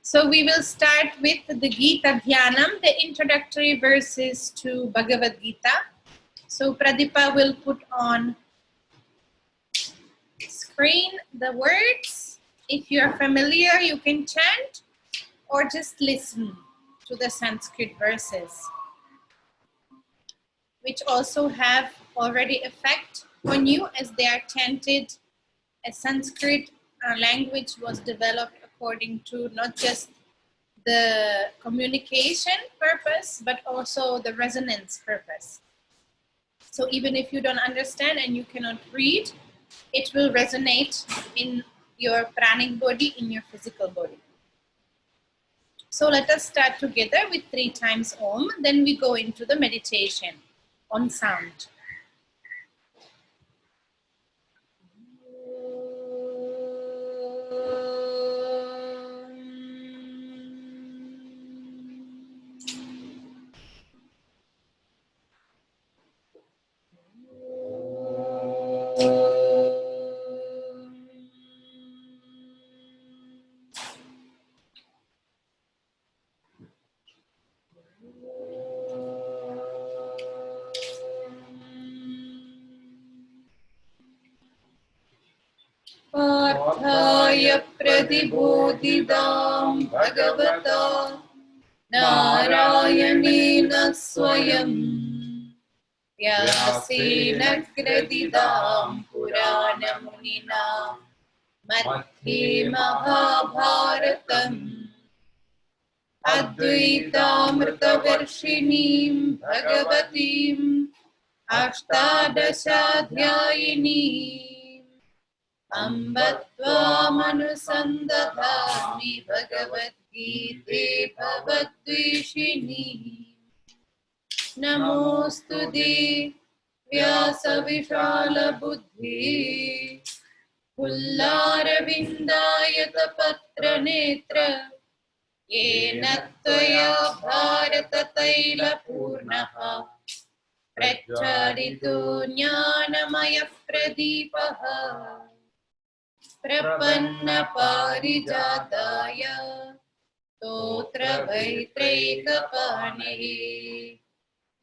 So we will start with the Gita Dhyanam, the introductory verses to Bhagavad Gita. So Pradipa will put on screen the words. If you are familiar, you can chant or just listen to the Sanskrit verses, which also have already effect on you as they are chanted. As Sanskrit language was developed according to not just the communication purpose, but also the resonance purpose. So even if you don't understand and you cannot read, it will resonate in your pranic body, in your physical body. So let us start together with 3 times Om, then we go into the meditation on sound. पार्थाय प्रतिबोधितां भगवता नारायणेन स्वयं व्यासेन ग्रथितां पुराणमुनिना मध्ये महाभारतम् अद्वैतामृतवर्षिणीं भगवतीम् अष्टादशाध्यायिनीम् अम्ब त्वामनुसन्दधामि भगवद्गीते भवद्वेषिणी नमोऽस्तुते व्यासविशालबुद्धे पुल्लारविन्दायतपत्रनेत्र येन त्वया भारततैलपूर्णः प्रच्चारितो ज्ञानमयः प्रदीपः प्रपन्नपारिजाताय स्तोत्रवैत्रैकपाणिः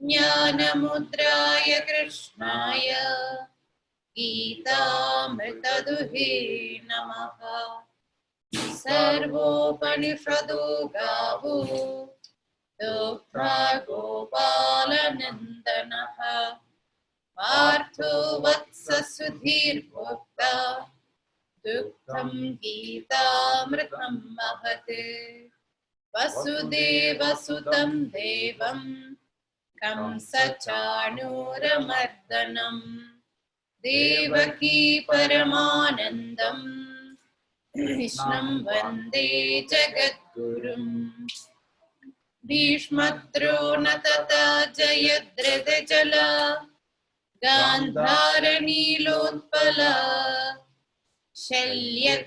ज्ञानमुद्राय कृष्णाय गीतामृतदुहे नमः। सर्वोपनिषदो गावो दोग्धा गोपालनन्दनः पार्थो वत्ससुधीर्भोक्ता दुग्धं गीतामृतं महत् वसुदेवसुतं देवं कंसचाणूरमर्दनं देवकी परमानन्दं कृष्णं वन्दे जगद्गुरुम् भीष्मद्रोणतथा जयद्रथजला गान्धारनीलोत्पला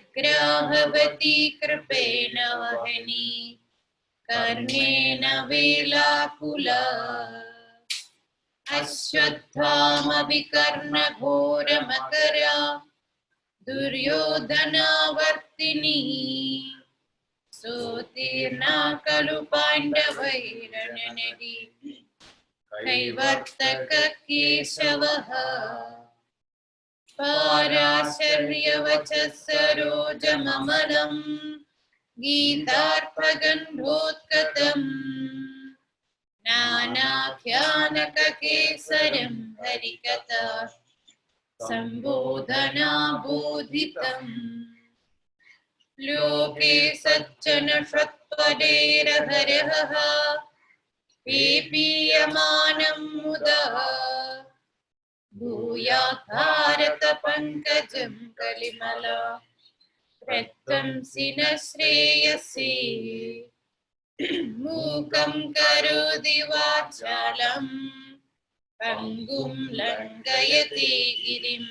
शल्यग्राहवती कृपेण वहनी कर्णेन वेलाकुला अश्वत्थामविकर्णघोरमकरा दुर्योधनावर्तिनी सोतीर्णा खलु पाण्डवैरणनदी कैवर्तककेशवः पाराशर्यवचः सरोजममलं गीतार्पगन्धोत्कटम् नानाख्यानककेसरं हरिकथा सम्बोधनाबोधितम् लोके सज्जन षट्पदेरहरः पीयमानं मुदा भूयात् भारत पंकजं कलिमला प्रत्वंसि न श्रेयसी मूकं करोति वाचालं पङ्गुं लङ्घयति गिरिं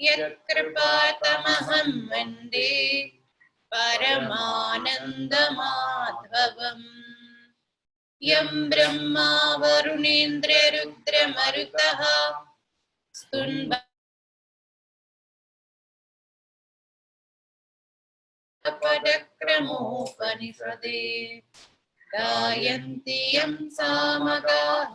यत्कृपातमहं वन्दे परमानन्दमाधवम् यं ब्रह्मा वरुणेन्द्ररुद्रमरुतः स्तुन्व Padakramopaniषदे गायन्ति यं सामगाः.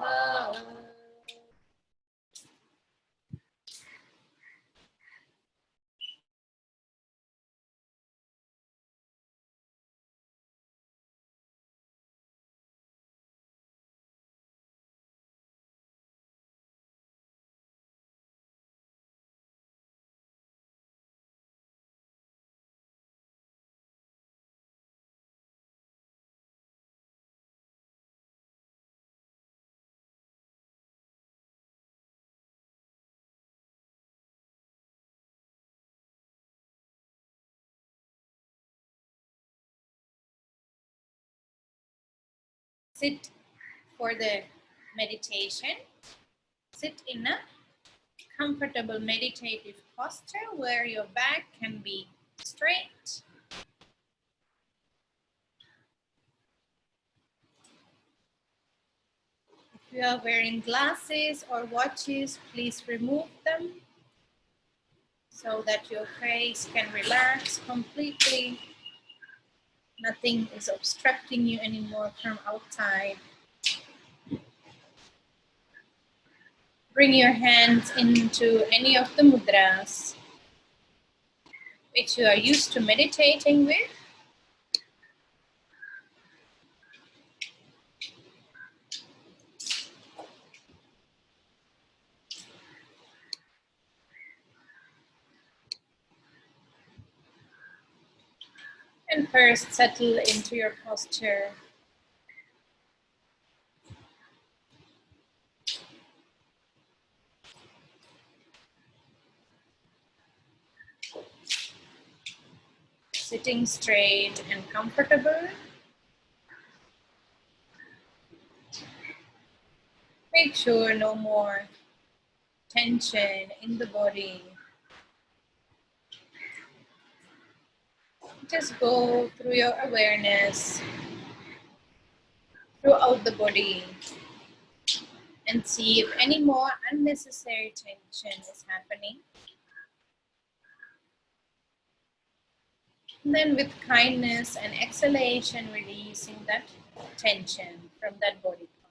Sit for the meditation. Sit in a comfortable meditative posture where your back can be straight. If you are wearing glasses or watches, please remove them so that your face can relax completely. Nothing is obstructing you anymore from outside. Bring your hands into any of the mudras which you are used to meditating with. And first settle into your posture. Sitting straight and comfortable. Make sure no more tension in the body. Just go through your awareness throughout the body and see if any more unnecessary tension is happening. And then with kindness and exhalation, releasing that tension from that body part.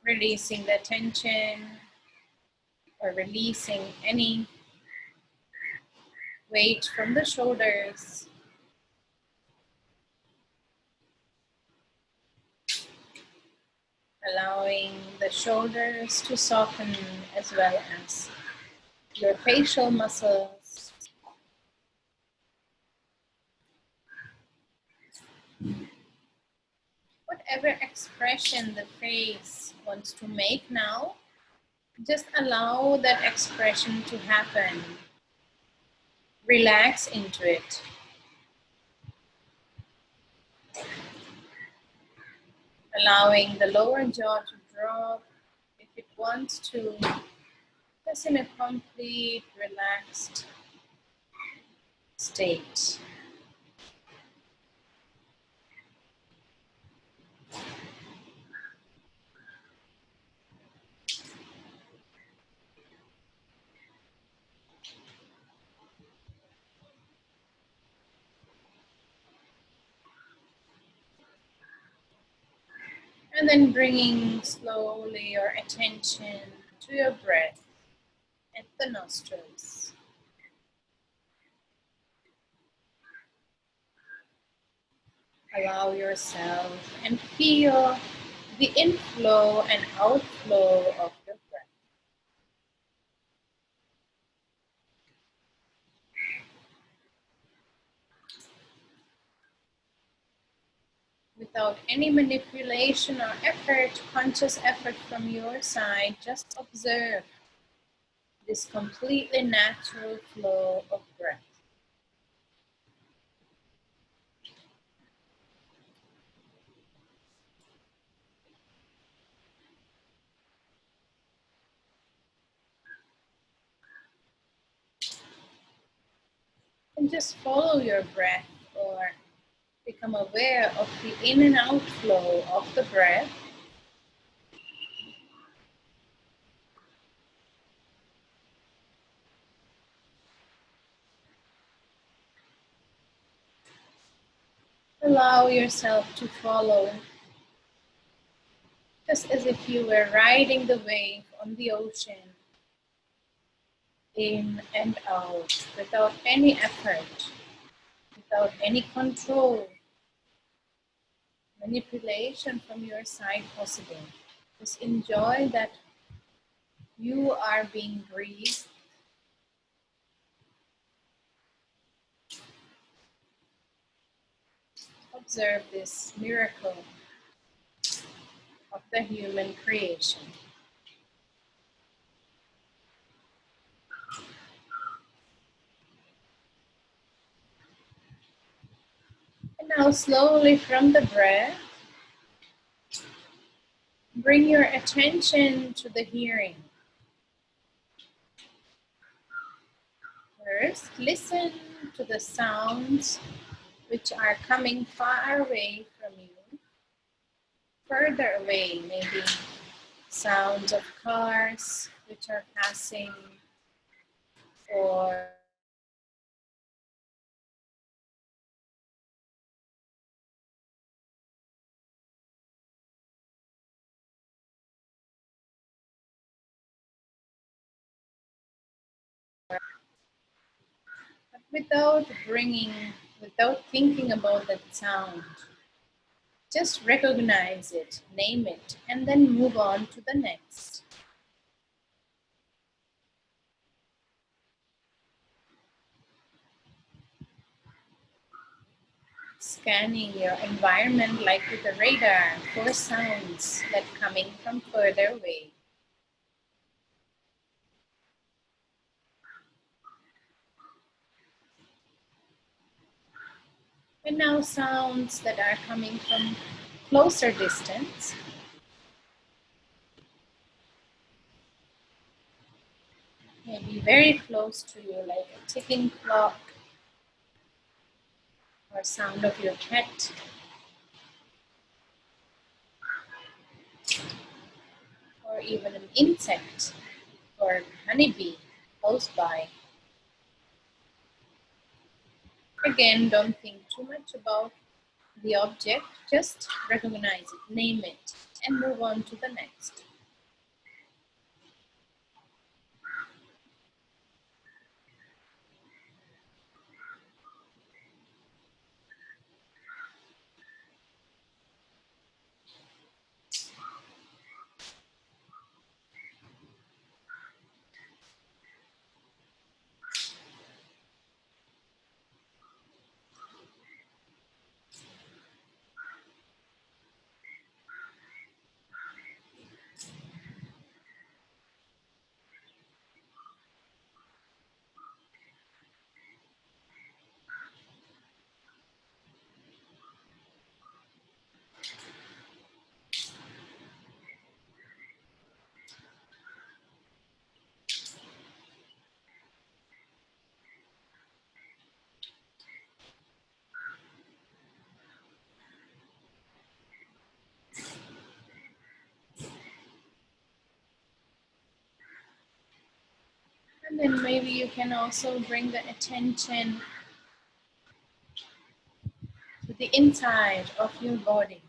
Releasing the tension or releasing any weight from the shoulders. Allowing the shoulders to soften as well as your facial muscles. Whatever expression the face wants to make now, just allow that expression to happen. Relax into it. Allowing the lower jaw to drop if it wants to, just in a complete relaxed state. And then bringing slowly your attention to your breath at the nostrils. Allow yourself and feel the inflow and outflow of your breath. Without any manipulation or effort, conscious effort from your side, just observe this completely natural flow of breath. And just follow your breath or become aware of the in and out flow of the breath. Allow yourself to follow, just as if you were riding the wave on the ocean, in and out, without any effort, without any control, manipulation from your side possible. Just enjoy that you are being breathed. Observe this miracle of the human creation. And now slowly from the breath, bring your attention to the hearing. First, listen to the sounds which are coming far away from you, further away, maybe sounds of cars which are passing, or without without thinking about that sound. Just recognize it, name it, and then move on to the next. Scanning your environment like with a radar for sounds that coming from further away. And now sounds that are coming from closer distance. Maybe very close to you, like a ticking clock, or sound of your cat, or even an insect, or honeybee close by. Again, don't think too much about the object, just recognize it, name it, and move on to the next. And then maybe you can also bring the attention to the inside of your body.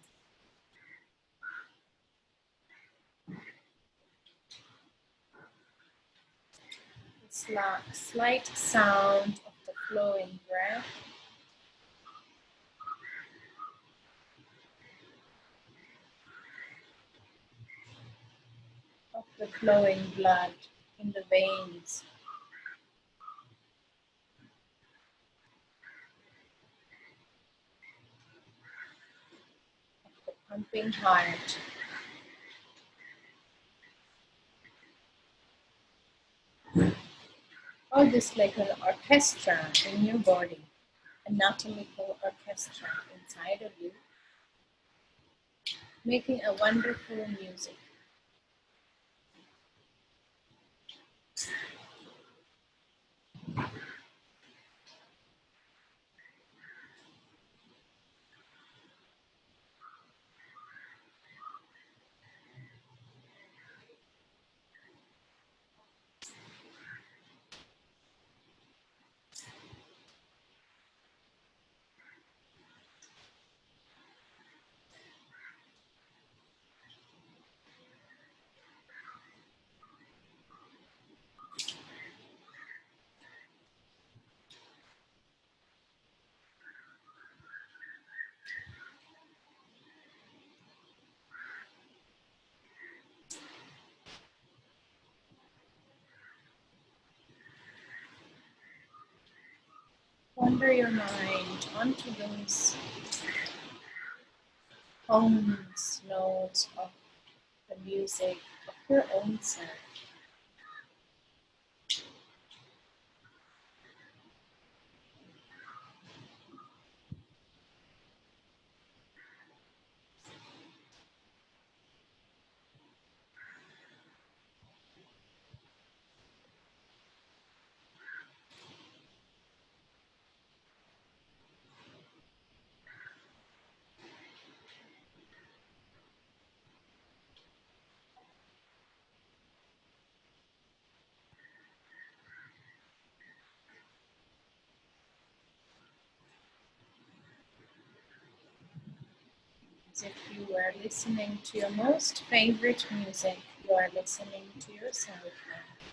It's like slight sound of the flowing breath, of the flowing blood in the veins, the pumping heart. Or this like an orchestra in your body, anatomical orchestra inside of you, making a wonderful music. surrender your mind onto those tones, notes of the music of your own self. As if you were listening to your most favorite music, you are listening to yourself now.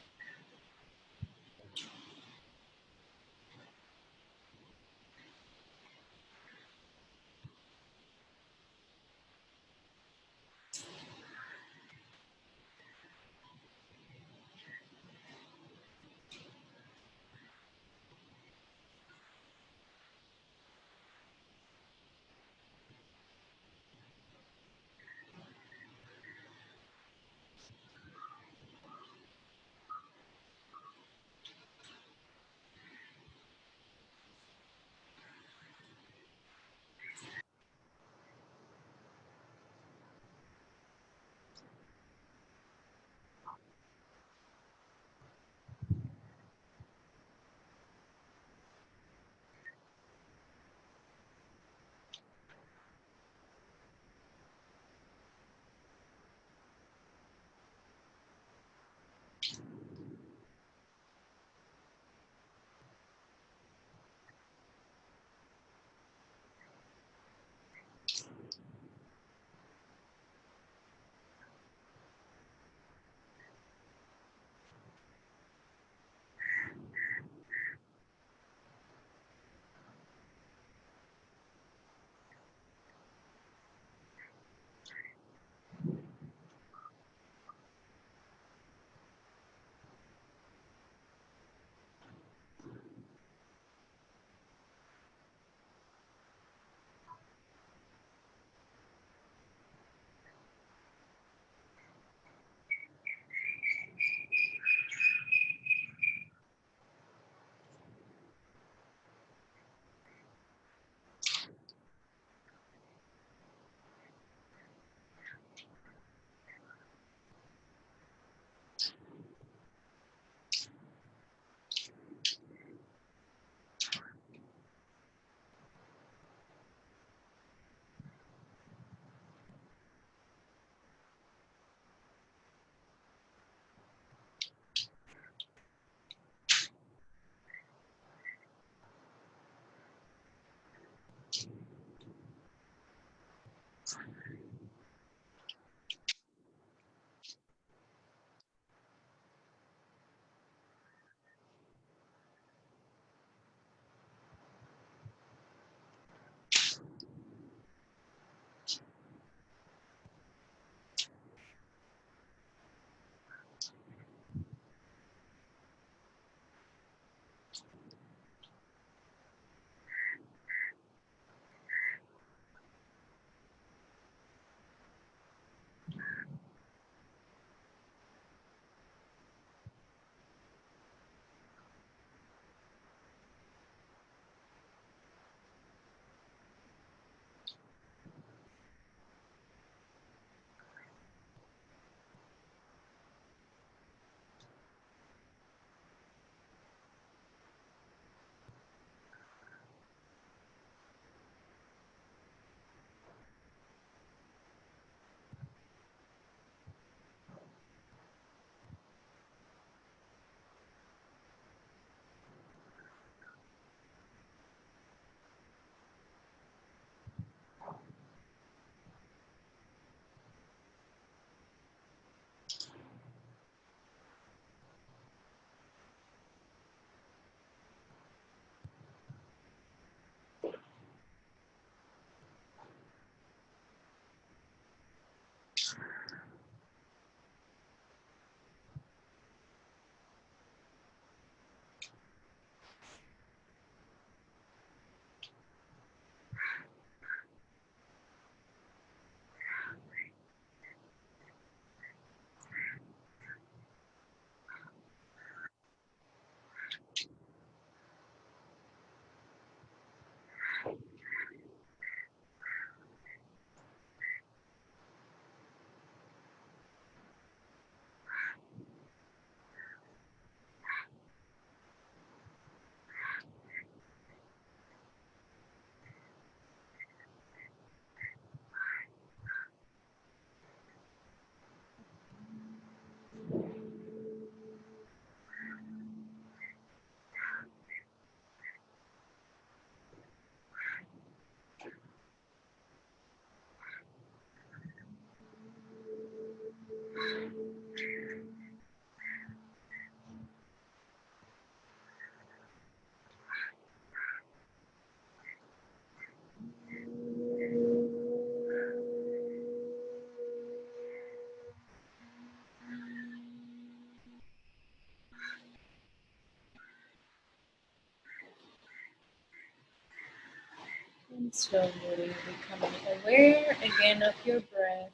Slowly becoming aware again of your breath.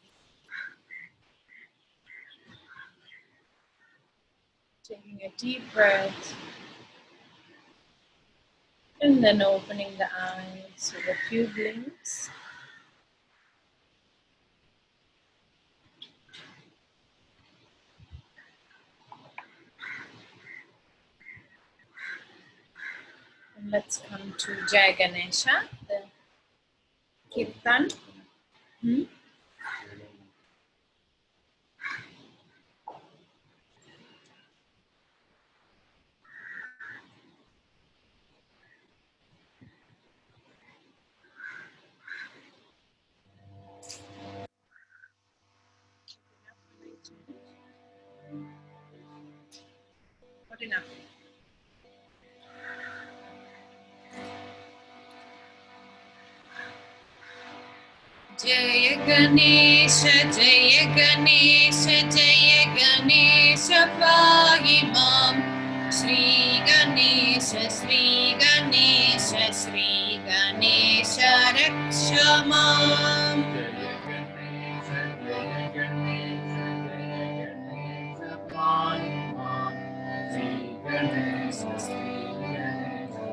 Taking a deep breath and then opening the eyes with a few blinks. And let's come to Jai Ganesha, the Kirtan. Not enough. Jaya Ganesha, Jaya Ganesha, Jaya Ganesha, Pahimam. Shri Ganesha, Shri Ganesha, Shri Ganesha, Rakshamam. Jaya Ganesha, Jaya Ganesha, Jaya Ganesha, Pahimam. Shri Ganesha, Shri Ganesha,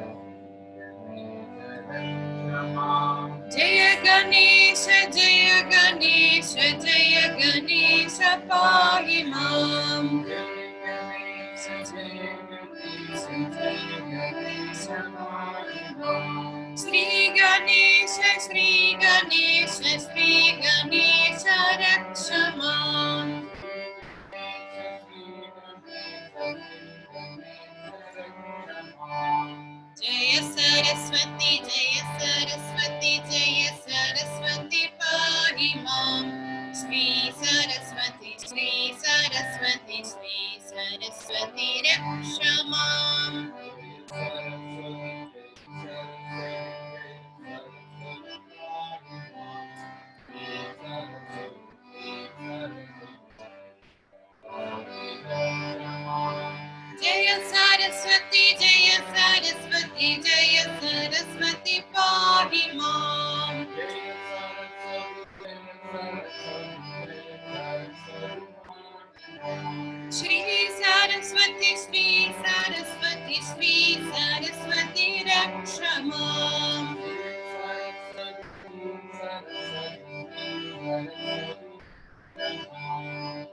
Jaya Ganesha, Jaya Ganesha, Jaya Ganesha, Pahimam. Jaya Ganesha, Jaya Ganesha, Jaya Ganesha, Pahimam. Shri Ganesha, Shri Ganesha, Shri Ganesha, Rakshamam. Jaya Saraswati, Jaya Saraswati, Jaya Saraswati, Pahimam. Shri Saraswati, Shri Saraswati, Shri Saraswati, Rakshamam. Jaya Saraswati, Jaya Saraswati, Jaya Saraswati, Pahimam. Shri Saraswati, Shri Saraswati, Shri Saraswati, Rakshamam.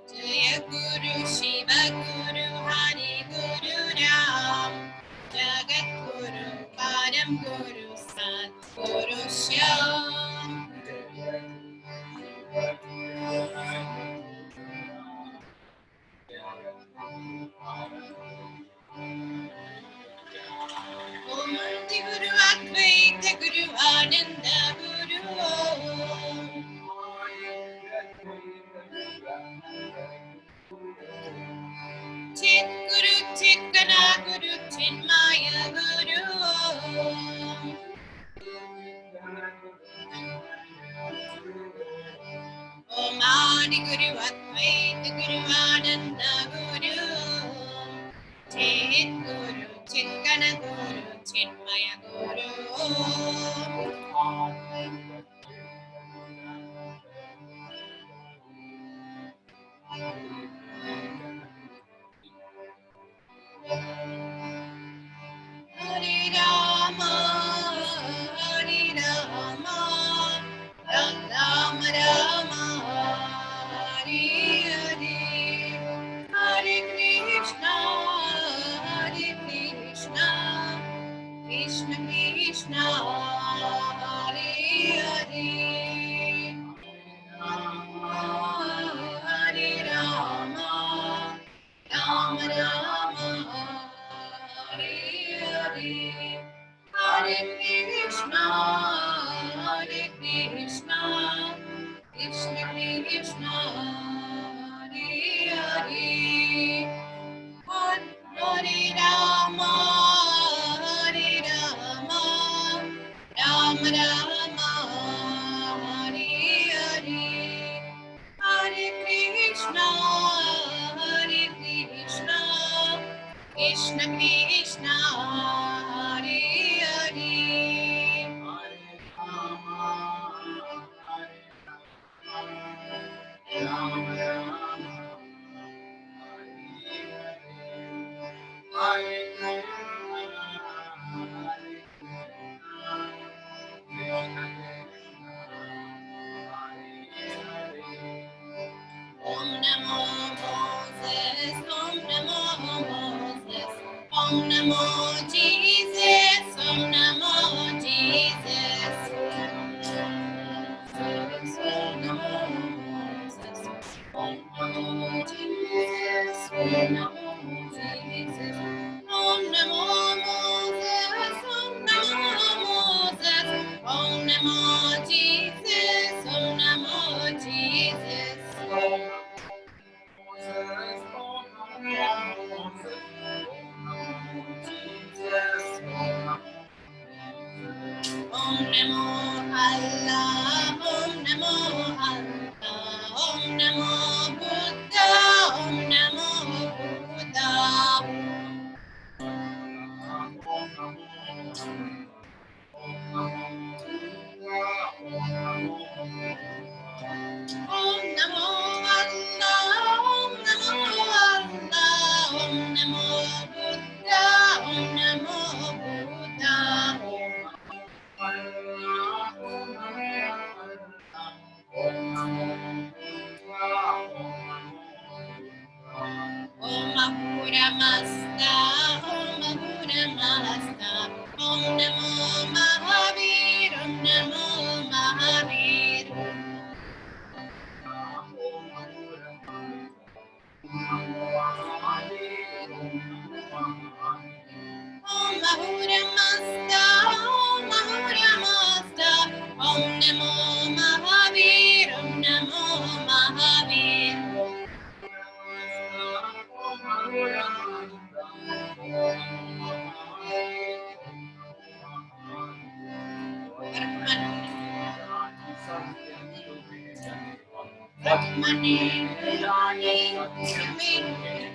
Jaya Guru Shiva Guru Hari Guru Ram, Jagat Guru Param Guru Sat Guru Shyam. Om Murti Guru Advaita Guru Ananda Guru Om. Chit Guru Chit Gana Guru Chinmaya Guru Om. Om Adi Guru Advaita Guru Ananda Guru Om. Chit Guru Chit Gana Guru Chinmaya Guru Om. Hare Rama, Hare Rama, Rama Rama, Hare Hare, Hare Krishna, Hare Krishna, Krishna Krishna, Hare Hare, Hare Rama, Rama Rama, Hare Hare, Hare Krishna, Hare Krishna, Krishna Krishna, Hare Hare, Hare Rama, Hare Rama, Rama Rama, Hare Hare, Hare Krishna, Hare Krishna, Krishna Krishna, Hare Hare, Namo Moses, Om Namo Moses, Om Namo Jesus, Om Namo Jesus. Om Namo Moses, Om Namo Jesus, Om Namo Jesus. Om Namo Moses, Om Namo Moses, Om Namo Jesus, Om Namo Jesus. Om Namo Allah, Om Namo Allah, Om Namo Buddha, Om Namo Buddha. Om Namo Allah, Om Namo Allah, Om Namo Buddha, Om Namo Buddha. Om Ahura Mazda, Om Ahura Mazda, Om Namo Mahavir, Om Namo Mahavir. Om Ahura Mazda, Om Ahura Mazda, Om Namo Mahavir, Om Namo Mahavir. Vartmane Gani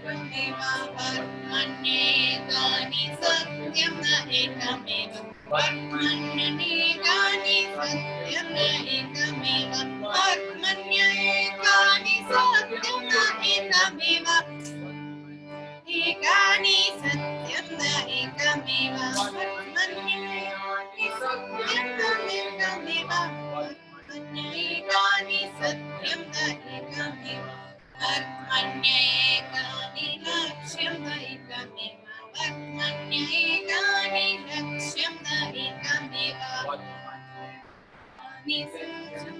Ekmeva, Vartmane Gani Satyam na Ekameva, Vartmane Gani Satyam na Ekameva, Vartmane Gani Satyam na Ekameva, Ekani Satyam na Ekameva, Vartmane Gani Satyam na Ekameva. Vartmanyekani satyam daikamiva, Vartmanyekani laksham daikamiva, Vartmanyekani laksham daikamiva, Vartmanyekani satyam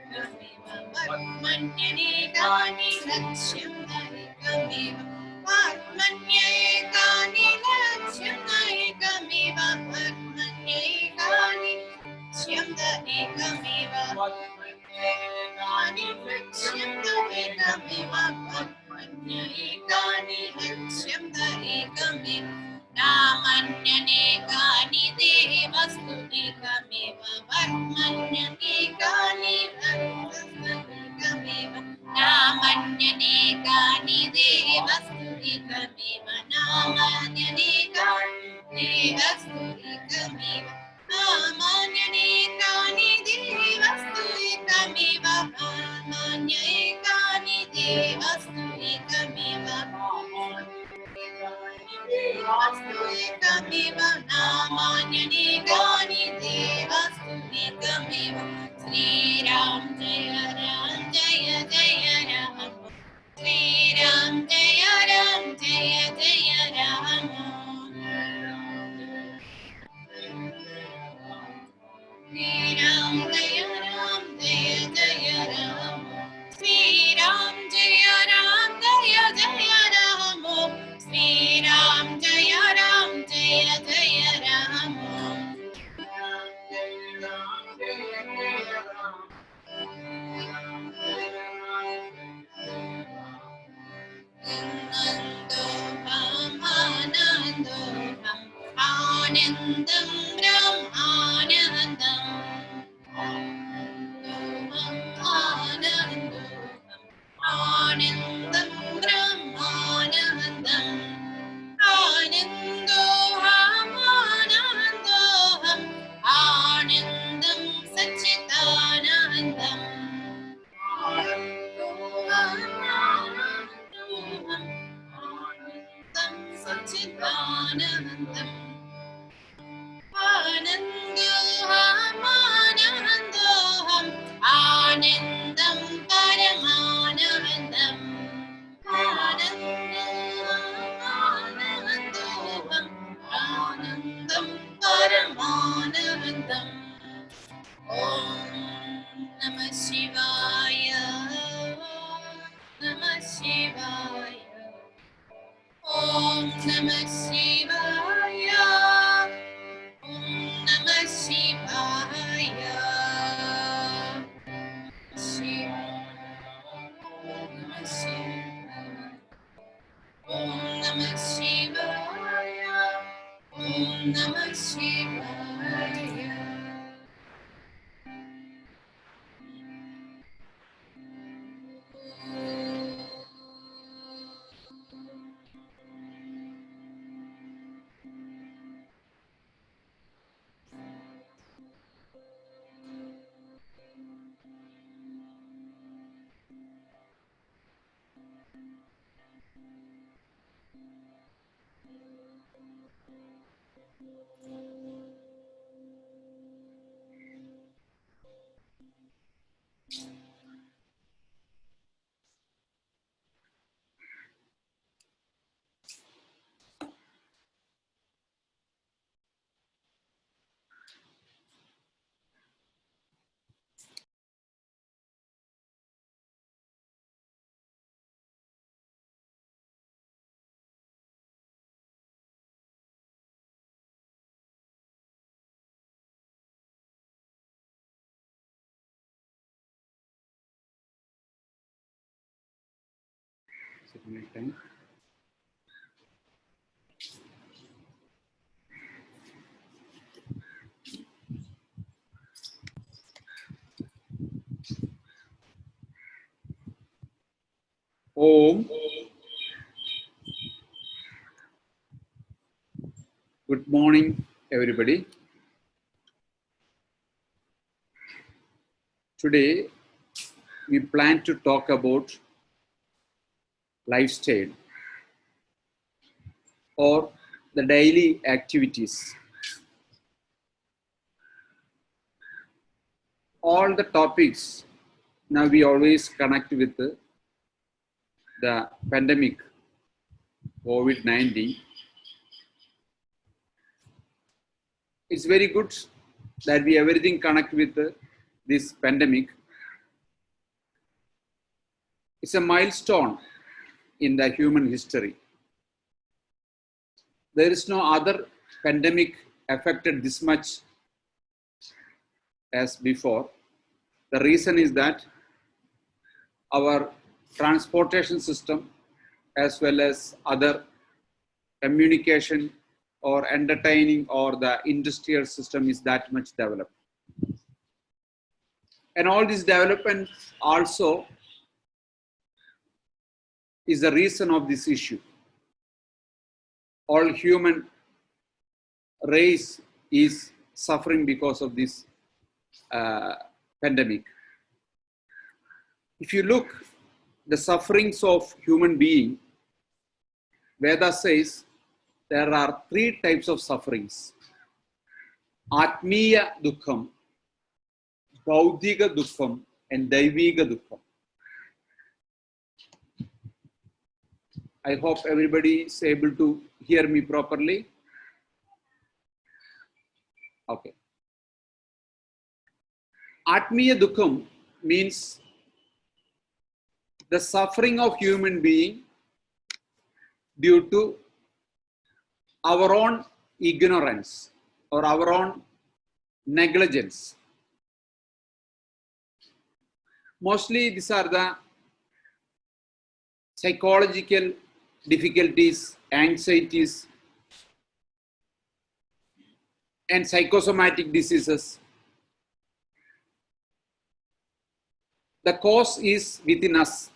daikamiva, Vartmanyekani laksham daikamiva, Vartmanyekani laksham daikamiva, Vartmanyekani Shyamda Ekameva, Vartmanyekani Shyamda Ekameva, Vartmanyekani Shyamda Ekameva, Namanyekani Devastu Ekameva, Vartmanyekani Vastu Ekameva, Namanyekani Devastu Ekameva, Namanyekani Devastu Ekameva. Amanyekani devastu ekamiva, Amanyekani devastu ekamiva, devastu ekamiva, Amanyekani devastu ekamiva. Sri Ram Jaya Ram Jaya Jaya Ram, Sri Ram Jaya Ram Jaya Jaya Ram. Sri Ram Jaya Ram Jaya Jaya Ram, Sri Ram Jaya Ram Jaya Jaya Ram, Sri Ram Jaya Ram Jaya Jaya Ram. Anandoham Anandam Brahmanandam, Anandam Brahmanandam, Anandoham Anandoham, Anandam Satchitanandam, Anandoham Anandam Satchitanandam. Anandoham Anandoham, Anandam Paramanandam, Namah Shivaya. Om Namah Shivaya. Namah Shivaya. Om Namah Shivaya. Om Namah Shivaya. Om. Good morning, everybody. Today, we plan to talk about lifestyle or the daily activities. All the topics now we always connect with the pandemic, COVID-19. It's very good that we everything connect with this pandemic. It's a milestone in the human history. There is no other pandemic affected this much as before. The reason is that our transportation system as well as other communication or entertaining or the industrial system is that much developed. And all these developments also is the reason of this issue. All human race is suffering because of this pandemic. If you look the sufferings of human being, Veda says there are 3 types of sufferings. Atmiya Dukkham, Bauddhiga Dukkham, and Daiviga Dukkham. I hope everybody is able to hear me properly. Okay. Atmiya Dukkham means the suffering of human being due to our own ignorance or our own negligence. Mostly these are the psychological difficulties, anxieties, and psychosomatic diseases. The cause is within us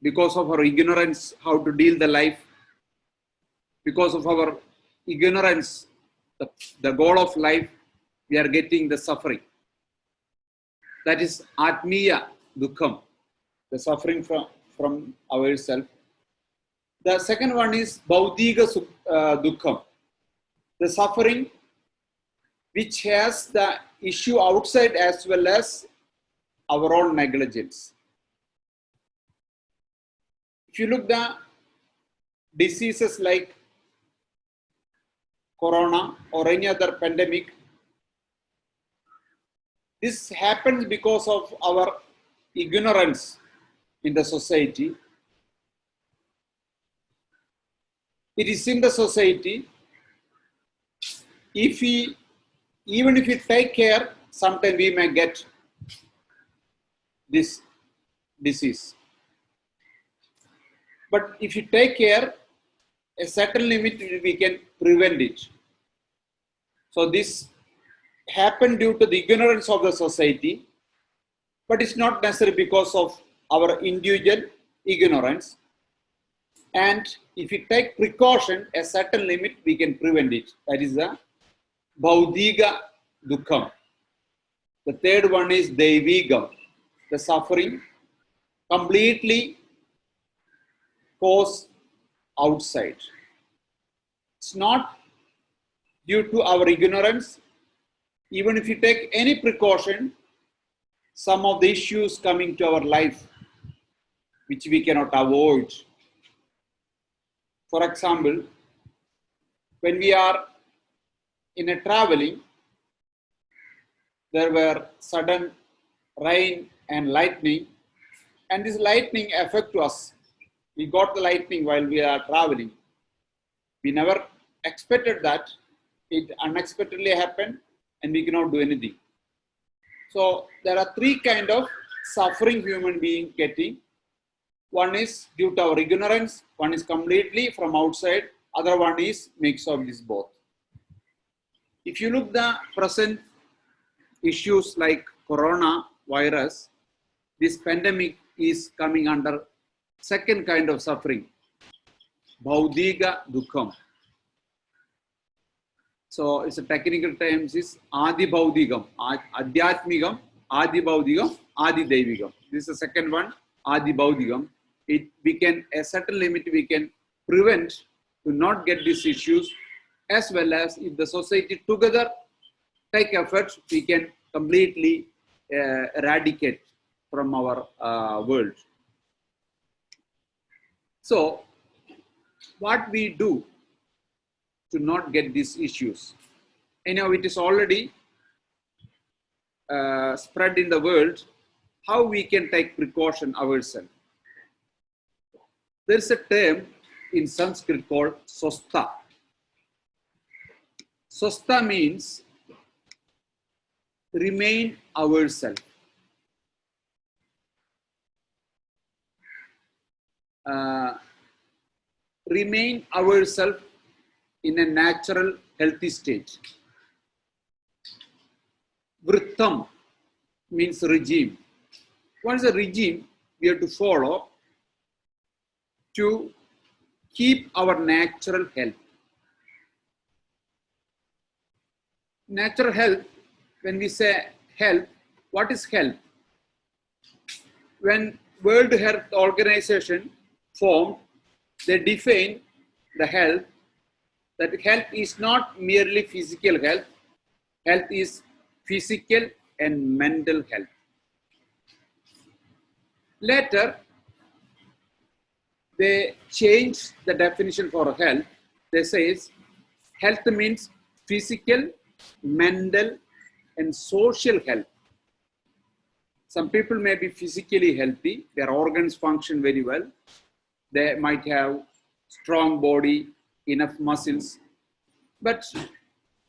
because of our ignorance how to deal the life, because of our ignorance, the goal of life, we are getting the suffering. That is Atmiya Dukkham, the suffering from ourselves. The second one is Bauddhiga Dukkham, the suffering which has the issue outside as well as our own negligence. If you look the diseases like corona or any other pandemic, this happens because of our ignorance in the society. It is in the society. Even if we take care, sometimes we may get this disease. But if you take care, a certain limit we can prevent it. So this happened due to the ignorance of the society, but it's not necessarily because of our individual ignorance. And if we take precaution, a certain limit, we can prevent it. That is the Bhaudhiga Dukkham. The third one is Deivigam, the suffering completely caused outside. It's not due to our ignorance. Even if you take any precaution, some of the issues coming to our life, which we cannot avoid. For example, when we are in a traveling, there were sudden rain and lightning, and this lightning affect us. We got the lightning while we are traveling. We never expected that. It unexpectedly happened, and we cannot do anything. So there are three kind of suffering human being getting. One is due to our ignorance, one is completely from outside, other one is mix of this both. If you look the present issues like corona virus, this pandemic is coming under second kind of suffering, Bhaudhiga Dukkham. So it's a technical terms is Adi Bhaudhigam, Adhyatmigam, Adi Bhaudhigam, Adi Deivigam. This is the second one, Adi Bhaudhigam. We can, a certain limit we can prevent to not get these issues, as well as if the society together take efforts, we can completely eradicate from our world. So what we do to not get these issues? It is already spread in the world. How we can take precaution ourselves? There is a term in Sanskrit called Swastha. Swastha means remain ourselves. Remain ourselves in a natural, healthy state. Vrittam means regime. What is a regime we have to follow to keep our natural health? Natural health, when we say health, what is health? When World Health Organization formed, they define the health, that health is not merely physical health, health is physical and mental health. Later, they changed the definition for health. They say health means physical, mental and social health. Some people may be physically healthy, their organs function very well, they might have strong body, enough muscles, but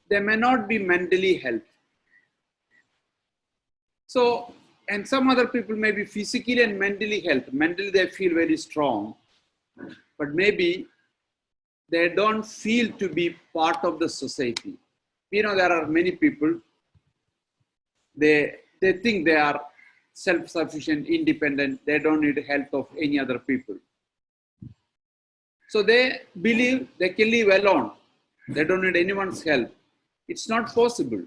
they may not be mentally healthy. So, and some other people may be physically and mentally healthy. Mentally they feel very strong, but maybe they don't feel to be part of the society. There are many people, they think they are self-sufficient, independent, they don't need help of any other people. So they believe they can live alone. They don't need anyone's help. It's not possible.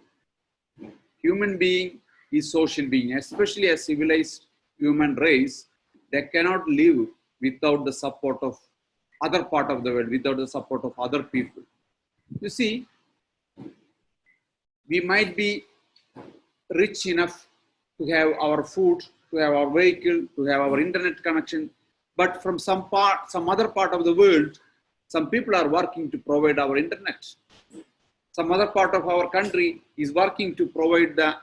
Human being is social being, especially a civilized human race. They cannot live without the support of other part of the world, without the support of other people. You see, we might be rich enough to have our food, to have our vehicle, to have our internet connection, but from some other part of the world, some people are working to provide our internet. Some other part of our country is working to provide the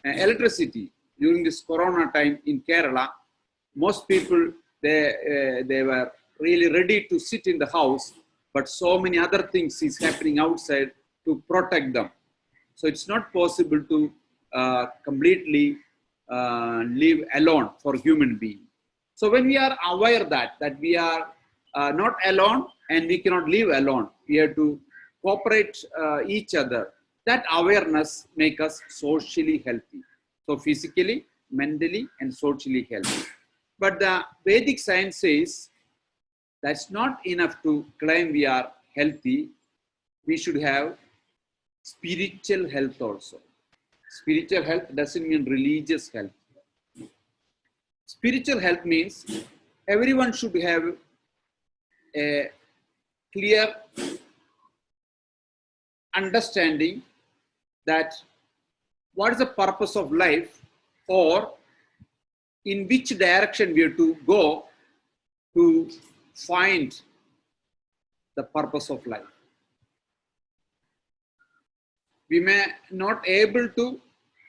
electricity. During this corona time in Kerala, most people, they were really ready to sit in the house but so many other things is happening outside to protect them. So it's not possible to completely live alone for human being. So when we are aware that we are not alone and we cannot live alone, we have to cooperate each other. That awareness make us socially healthy. So physically, mentally, and socially healthy. But the Vedic science says that's not enough to claim we are healthy. We should have spiritual health also. Spiritual health doesn't mean religious health. Spiritual health means everyone should have a clear understanding that what is the purpose of life, or in which direction we have to go to find the purpose of life. We may not able to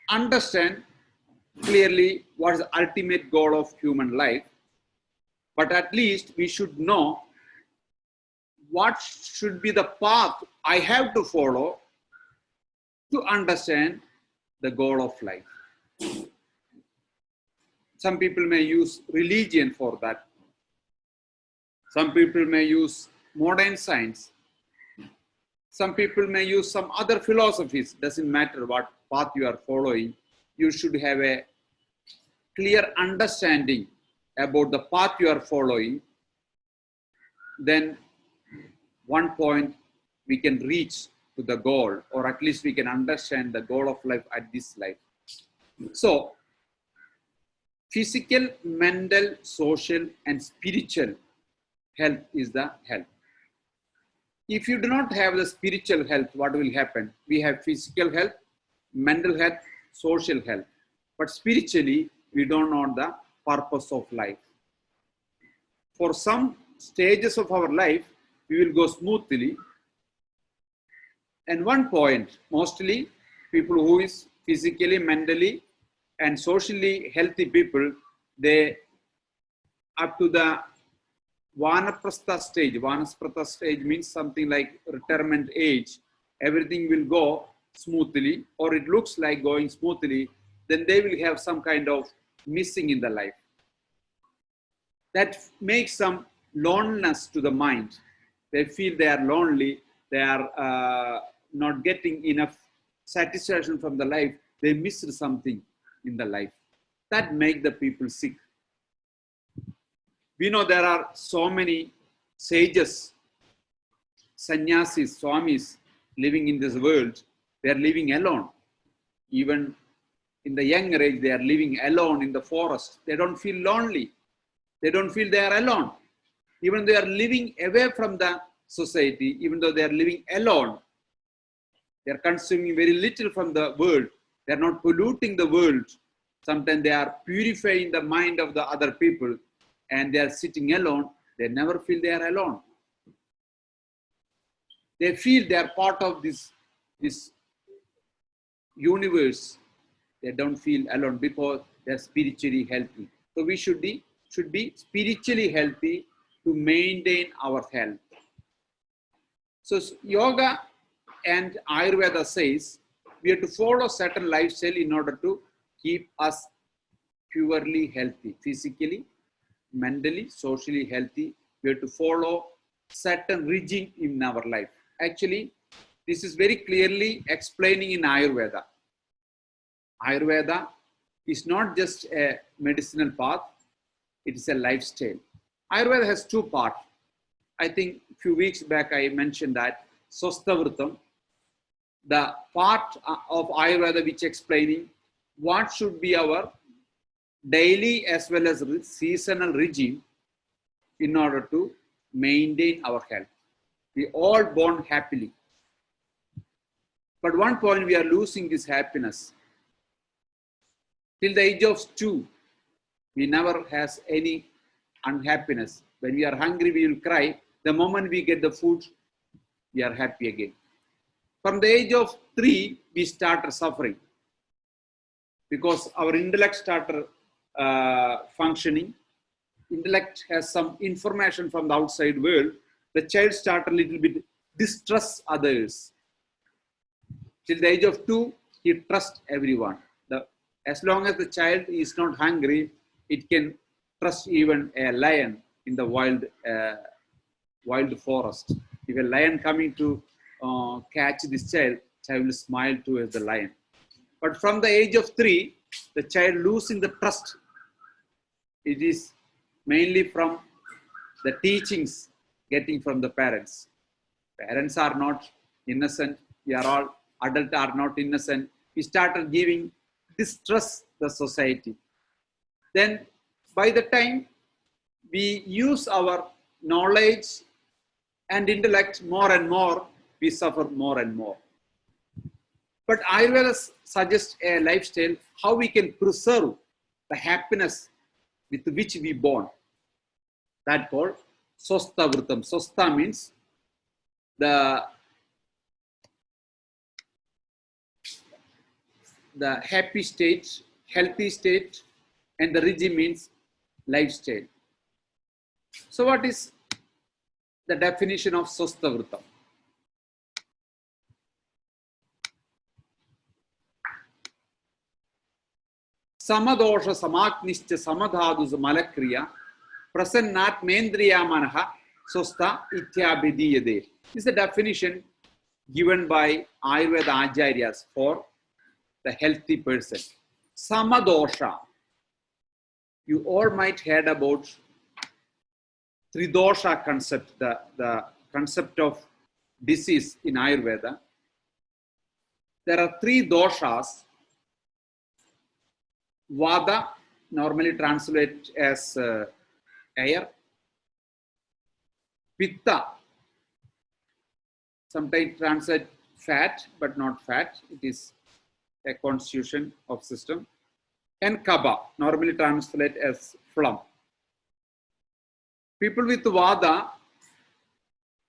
understand clearly what is the ultimate goal of human life, but at least we should know what should be the path I have to follow to understand the goal of life. Some people may use religion for that. Some people may use modern science. Some people may use some other philosophies. Doesn't matter what path you are following. You should have a clear understanding about the path you are following. Then one point we can reach to the goal, or at least we can understand the goal of life at this life. So physical, mental, social, and spiritual health is the health. If you do not have the spiritual health, what will happen? We have physical health, mental health, social health. But spiritually, we don't know the purpose of life. For some stages of our life, we will go smoothly. And one point, mostly people who is physically, mentally, and socially healthy people, they up to the Vanaprastha stage. Vanaprastha stage means something like retirement age. Everything will go smoothly, or it looks like going smoothly. Then they will have some kind of missing in the life. That makes some loneliness to the mind. They feel they are lonely. They are not getting enough satisfaction from the life. They missed something in the life. That makes the people sick. We know there are so many sages, sannyasis, swamis living in this world. They are living alone. Even in the younger age, they are living alone in the forest. They don't feel lonely. They don't feel they are alone. Even they are living away from the society, even though they are living alone, they are consuming very little from the world. They are not polluting the world. Sometimes they are purifying the mind of the other people, and they are sitting alone. They never feel they are alone. They feel they are part of this universe. They don't feel alone because they are spiritually healthy. So we should be spiritually healthy to maintain our health. So yoga and Ayurveda says we have to follow certain lifestyle in order to keep us purely healthy, physically, mentally, socially healthy. We have to follow certain regime in our life. Actually, this is very clearly explaining in Ayurveda. Ayurveda is not just a medicinal path, it is a lifestyle. Ayurveda has two parts. I think a few weeks back I mentioned that Swasthavritam, the part of Ayurveda which explaining what should be our daily as well as seasonal regime in order to maintain our health. We all born happily. But one point we are losing this happiness. Till the age of 2, we never has any unhappiness. When we are hungry, we will cry. The moment we get the food, we are happy again. From the age of 3, we start suffering because our intellect started functioning. Intellect has some information from the outside world. the child starts a little bit distrust others. Till the age of 2, he trusts everyone. As long as the child is not hungry, it can trust even a lion in the wild forest. If a lion coming to catch this child will smile towards the lion. But from the age of 3, the child losing the trust. It is mainly from the teachings getting from the parents. Parents are not innocent. We are all adults are not innocent. We started giving distrust the society. Then by the time we use our knowledge and intellect more and more, we suffer more and more. But Ayurveda suggests a lifestyle how we can preserve the happiness with which we born. That called Swastha Vritam. Swastha means the happy state, healthy state, and the Riji means lifestyle. So what is the definition of Swastha Vritam? Samadosha samaknischa samadhadu malakriya prasannat mendriya manaha swastha ityabhidiyade. This is the definition given by Ayurveda Acharyas for the healthy person. Samadosha. You all might heard about Tridosha concept, the concept of disease in Ayurveda. There are 3 doshas. Vada, normally translated as air. Pitta, sometimes translate fat, but not fat. It is a constitution of system. And Kapha, normally translate as phlegm. People with Vada,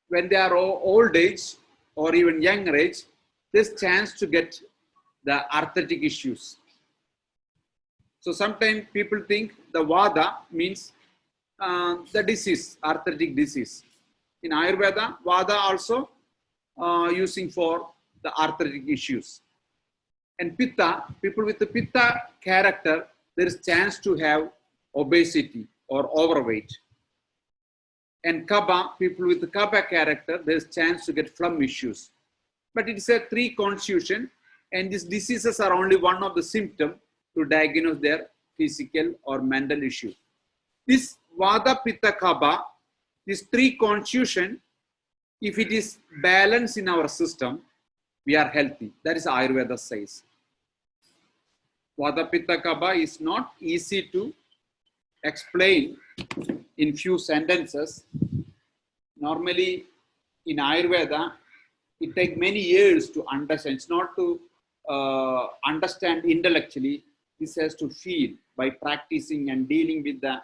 when they are old age or even younger age, there's chance to get the arthritic issues. So sometimes people think the Vada means the disease, arthritic disease. In Ayurveda, Vada also using for the arthritic issues. And Pitta, people with the Pitta character, there is chance to have obesity or overweight. And Kapha, people with the Kapha character, there is chance to get phlegm issues. But it is a 3 constitution, and these diseases are only one of the symptoms to diagnose their physical or mental issue. This Vada, Pitta, Kapha, these 3 constitution, if it is balanced in our system, we are healthy. That is Ayurveda says. Vata, Pitta, Kapha is not easy to explain in few sentences. Normally in Ayurveda, it takes many years to understand. It's not to understand intellectually. This has to feel by practicing and dealing with the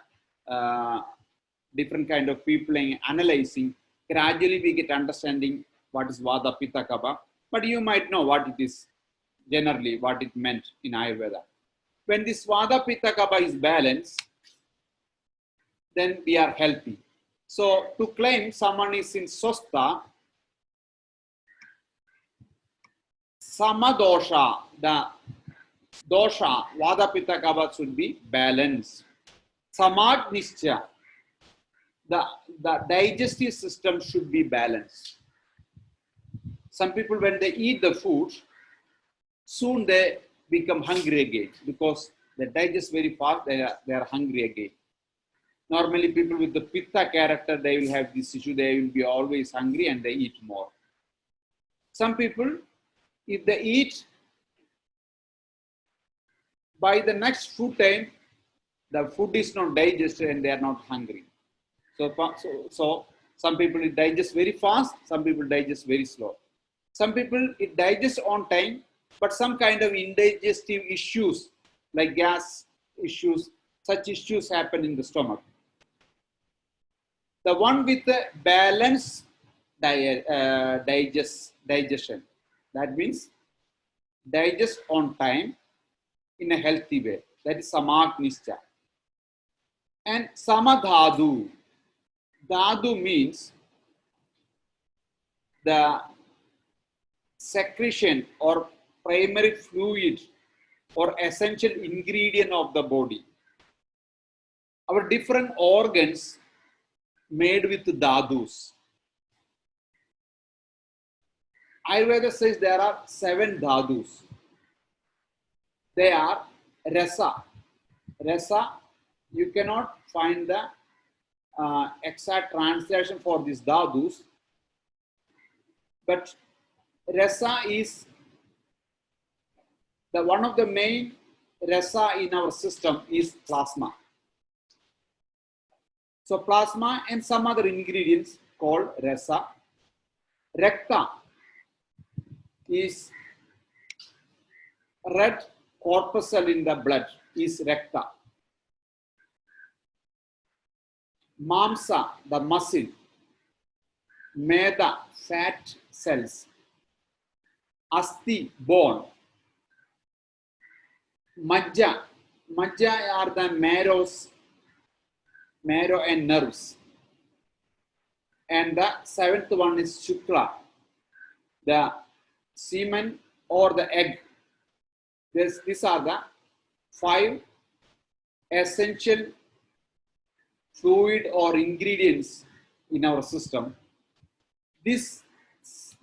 different kind of people and analyzing. Gradually we get understanding what is Vata, Pitta, Kapha. But you might know what it is generally, what it meant in Ayurveda. When this Vata, Pitta, Kapha is balanced, then we are healthy. So to claim someone is in Swastha, Samadosha, the dosha, Vata, Pitta, Kapha should be balanced. Samagnischa, the digestive system should be balanced. Some people, when they eat the food, soon they become hungry again because they digest very fast, they are hungry again. Normally people with the Pitta character, they will have this issue, they will be always hungry and they eat more. Some people, if they eat, by the next food time, the food is not digested and they are not hungry. So some people it digest very fast, some people digest very slow. Some people it digests on time, but some kind of indigestive issues like gas issues, such issues happen in the stomach. The one with the balanced digestion, that means digest on time in a healthy way. That is Samagnischa. And Samadhadu. Dhadu means the secretion or primary fluid or essential ingredient of the body. Our different organs made with dhadus. Ayurveda says there are 7 dhadus. They are rasa. Rasa, you cannot find the exact translation for these dhadus, but rasa is the one of the main rasa in our system is plasma. So plasma and some other ingredients called rasa. Rakta is red corpuscle in the blood is rakta. Mamsa, the muscle. Meda, fat cells. Asti, bone. Majja, majja are the marrow and nerves. And the 7th one is shukla, the semen or the egg. These are the 5 essential fluid or ingredients in our system. This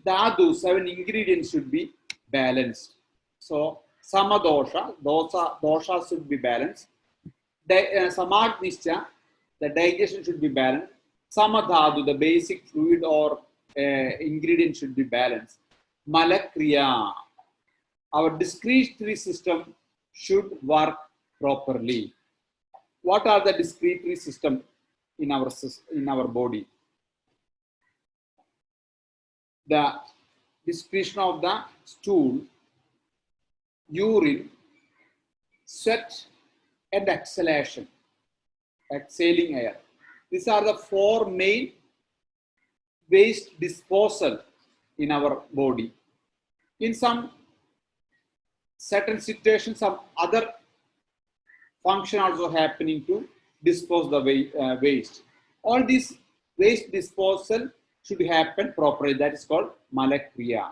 dhatu, 7 ingredients should be balanced. So samadosha, dosha should be balanced. Samagnischa, the digestion should be balanced. Samadhatu, the basic fluid or ingredient should be balanced. Malakriya, our discrete system should work properly. What are the discrete system in our body? The discretion of the stool, urine, sweat, and exhalation, exhaling air. These are the 4 main waste disposal in our body. In some certain situations, some other function also happening to dispose the waste. All these waste disposal should happen properly. That is called malakriya.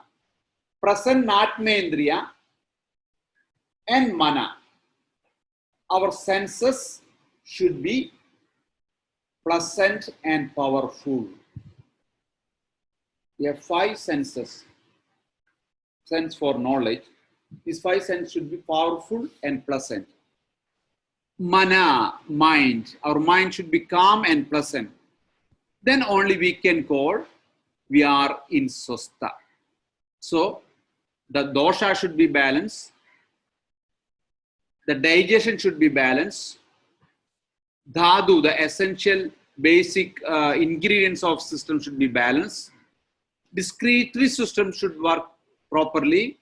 Prasanatmendriya and mana. Our senses should be pleasant and powerful. We have 5 senses. Sense for knowledge. These 5 senses should be powerful and pleasant. Mana, mind. Our mind should be calm and pleasant. Then only we can call we are in swastha. So the dosha should be balanced. The digestion should be balanced. Dhatu, the essential basic ingredients of system should be balanced. Discrete system should work properly.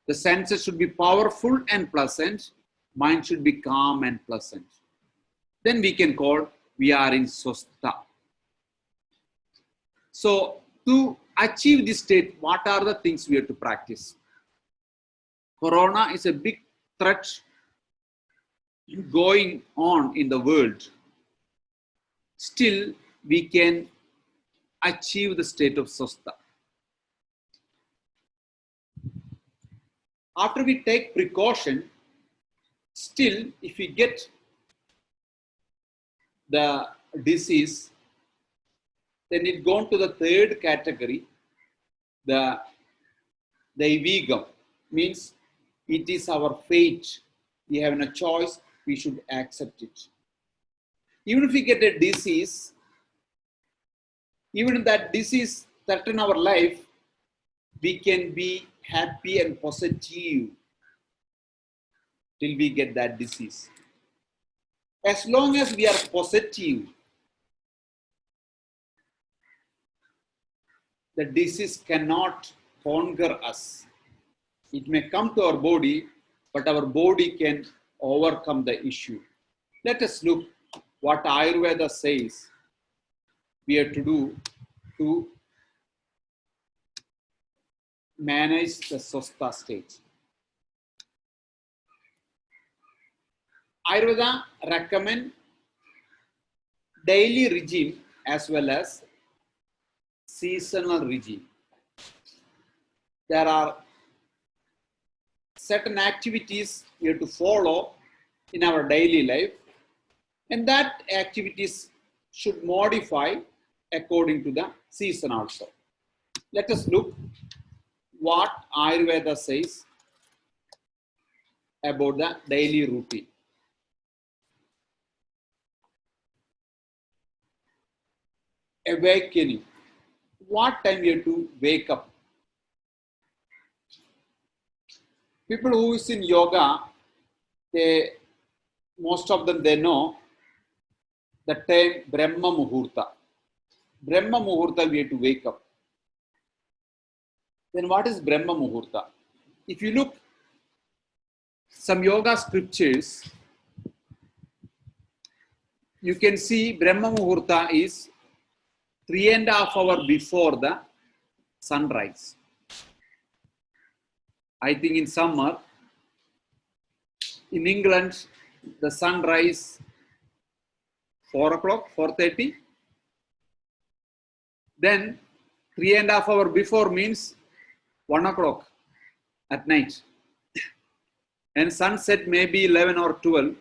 The senses should be powerful and pleasant. Mind should be calm and pleasant. Then we can call we are in swastha. So to achieve this state, what are the things we have to practice? Corona is a big threat going on in the world. Still, we can achieve the state of swastha. After we take precaution, still, if we get the disease, then it gone to the 3rd category, the Daivigam, means it is our fate. We have no choice, we should accept it. Even if we get a disease, even if that disease threatens our life, we can be happy and positive till we get that disease. As long as we are positive, the disease cannot conquer us. It may come to our body, but our body can overcome the issue. Let us look what Ayurveda says we have to do to manage the swastha state. Ayurveda recommend daily regime as well as seasonal regime. there are certain activities we have to follow in our daily life, and that activities should modify according to the season also. Let us look what Ayurveda says about the daily routine. Awakening. What time you have to wake up? People who is in yoga, most of them, they know the time Brahma Muhurta. Brahma Muhurta, we have to wake up. Then what is Brahma Muhurta? If you look some yoga scriptures, you can see Brahma Muhurta is 3.5 hours before the sunrise. I think in summer, in England, the sunrise 4 o'clock, 4:30. Then 3.5 hours before means 1 o'clock at night. And sunset may be 11 or 12.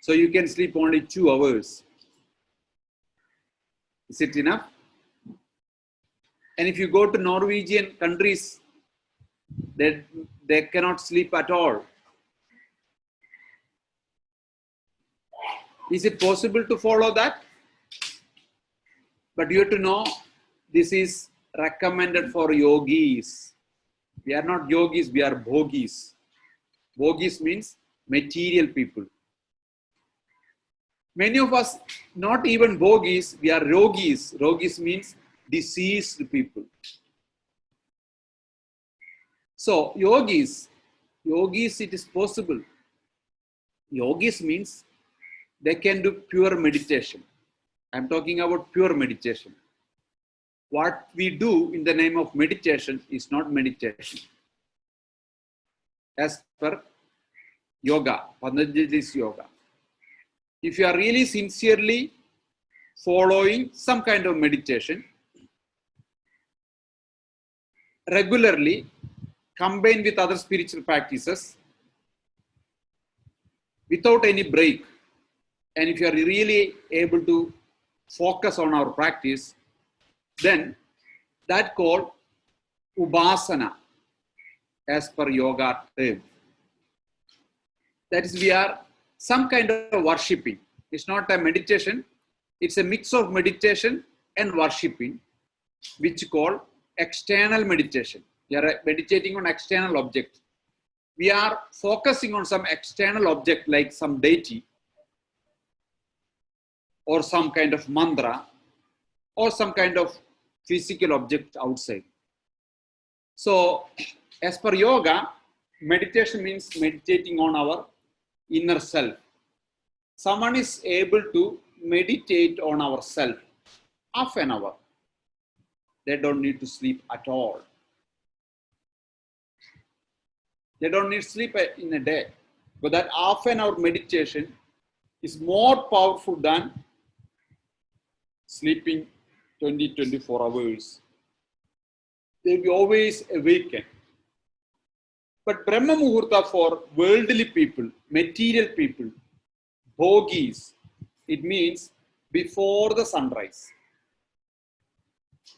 So you can sleep only 2 hours. Is it enough? And if you go to Norwegian countries, they cannot sleep at all. Is it possible to follow that? But you have to know this is recommended for yogis. We are not yogis, we are bhogis. Bhogis means material people. Many of us, not even bhogis, we are rogis. Rogis means diseased people. So, yogis, it is possible. Yogis means they can do pure meditation. I'm talking about pure meditation. What we do in the name of meditation is not meditation. As per yoga, Patanjali's yoga. If you are really sincerely following some kind of meditation, regularly, combined with other spiritual practices, without any break, and if you are really able to focus on our practice, then that called upasana as per yoga term. That is, we are some kind of worshipping. It's not a meditation, it's a mix of meditation and worshipping, which called external meditation. We are meditating on external object. We are focusing on some external object like some deity or some kind of mantra or some kind of physical object outside. So, as per yoga, meditation means meditating on our inner self. Someone is able to meditate on ourself half an hour. They don't need to sleep at all. They don't need sleep in a day. But that half an hour meditation is more powerful than sleeping 24 hours. They'll be always awakened. But Brahma Muhurta for worldly people, material people, bhogis, it means before the sunrise.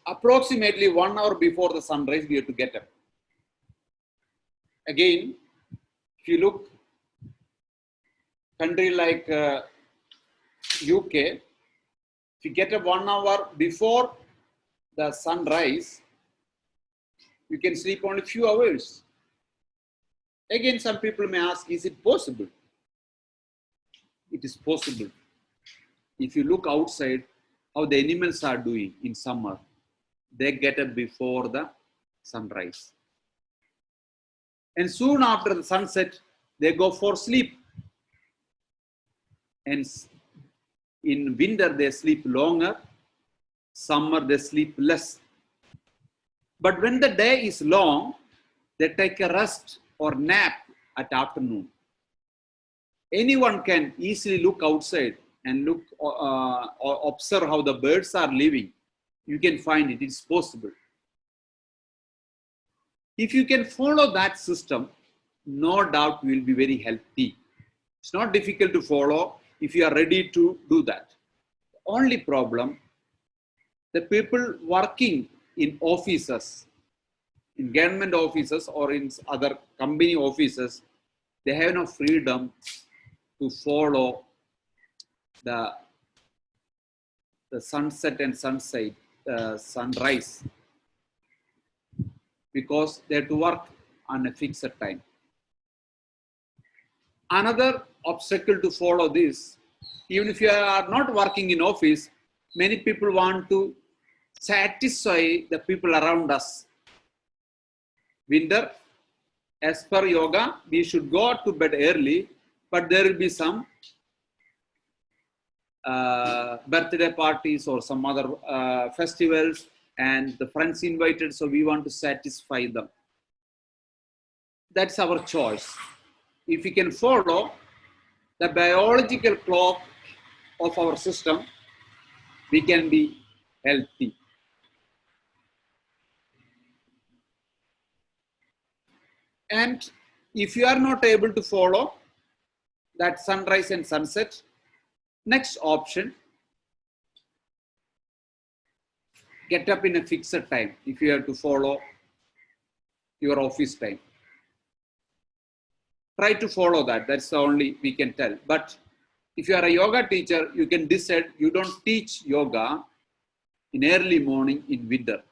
Approximately 1 hour before the sunrise, we have to get up. Again, if you look, country like UK, if you get up 1 hour before the sunrise, you can sleep only a few hours. Again, some people may ask, is it possible? It is possible. If you look outside, how the animals are doing in summer, they get up before the sunrise. And soon after the sunset, they go for sleep. And in winter, they sleep longer. Summer, they sleep less. But when the day is long, they take a rest or nap at afternoon. Anyone can easily look outside and look or observe how the birds are living. You can find it. It's possible. If you can follow that system, no doubt you will be very healthy. It's not difficult to follow if you are ready to do that. The only problem, the people working in offices, in government offices or in other company offices, they have no freedom to follow the sunset and sunrise, because they have to work on a fixed time. Another obstacle to follow this, even if you are not working in office, many people want to satisfy the people around us. Winter, as per yoga, we should go to bed early, but there will be some birthday parties or some other festivals, and the friends invited, so we want to satisfy them. That's our choice. If we can follow the biological clock of our system, we can be healthy. And if you are not able to follow that sunrise and sunset, next option, get up in a fixed time if you have to follow your office time. Try to follow that. That's the only we can tell. But if you are a yoga teacher, you can decide you don't teach yoga in early morning in winter.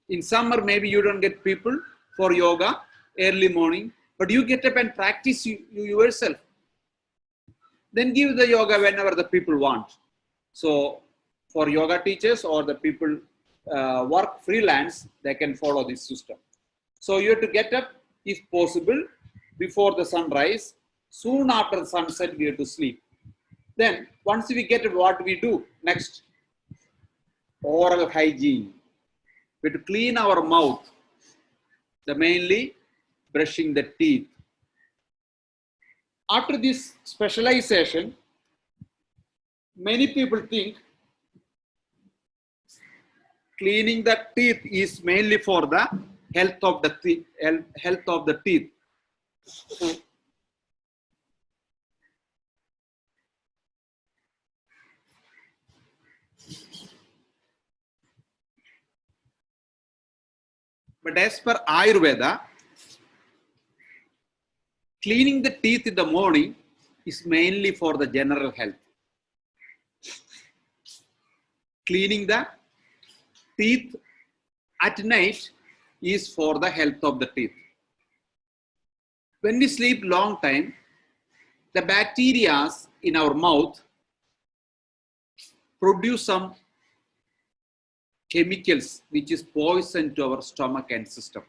In summer, maybe you don't get people for yoga early morning, but you get up and practice you yourself. Then give the yoga whenever the people want. So for yoga teachers or the people work freelance, they can follow this system. So you have to get up, if possible, before the sunrise. Soon after the sunset, we have to sleep. Then once we get it, what we do next? Oral hygiene. We have to clean our mouth, mainly brushing the teeth. After this specialization, many people think cleaning the teeth is mainly for the health of the teeth. But as per Ayurveda, cleaning the teeth in the morning is mainly for the general health. Cleaning the teeth at night is for the health of the teeth. When we sleep long time, the bacteria in our mouth produce some chemicals which is poison to our stomach and system.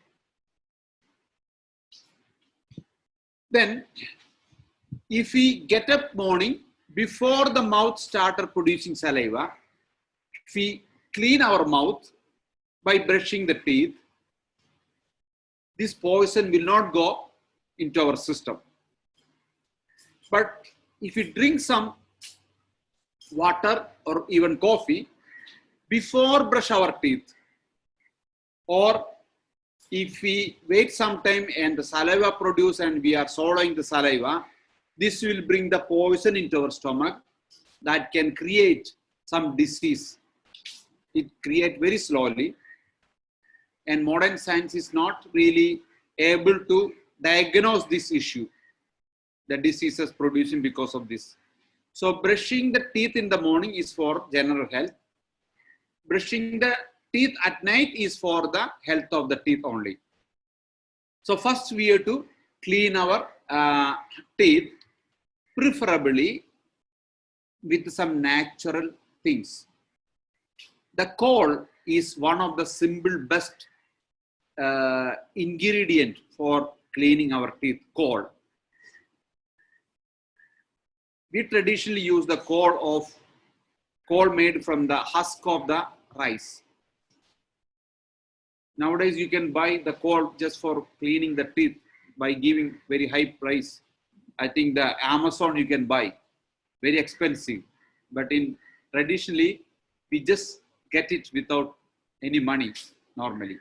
Then, if we get up morning, before the mouth started producing saliva, if we clean our mouth by brushing the teeth, this poison will not go into our system. But if we drink some water or even coffee before brush our teeth, or if we wait some time and the saliva produce and we are swallowing the saliva, this will bring the poison into our stomach that can create some disease. It creates very slowly, and modern science is not really able to diagnose this issue, the diseases producing because of this. So brushing the teeth in the morning is for general health. Brushing the teeth at night is for the health of the teeth only. So first we have to clean our teeth, preferably with some natural things. The coal is one of the simple best ingredient for cleaning our teeth, coal. We traditionally use the coal made from the husk of the rice. Nowadays you can buy the coal just for cleaning the teeth by giving very high price. I think the Amazon you can buy, very expensive. But traditionally we just get it without any money normally.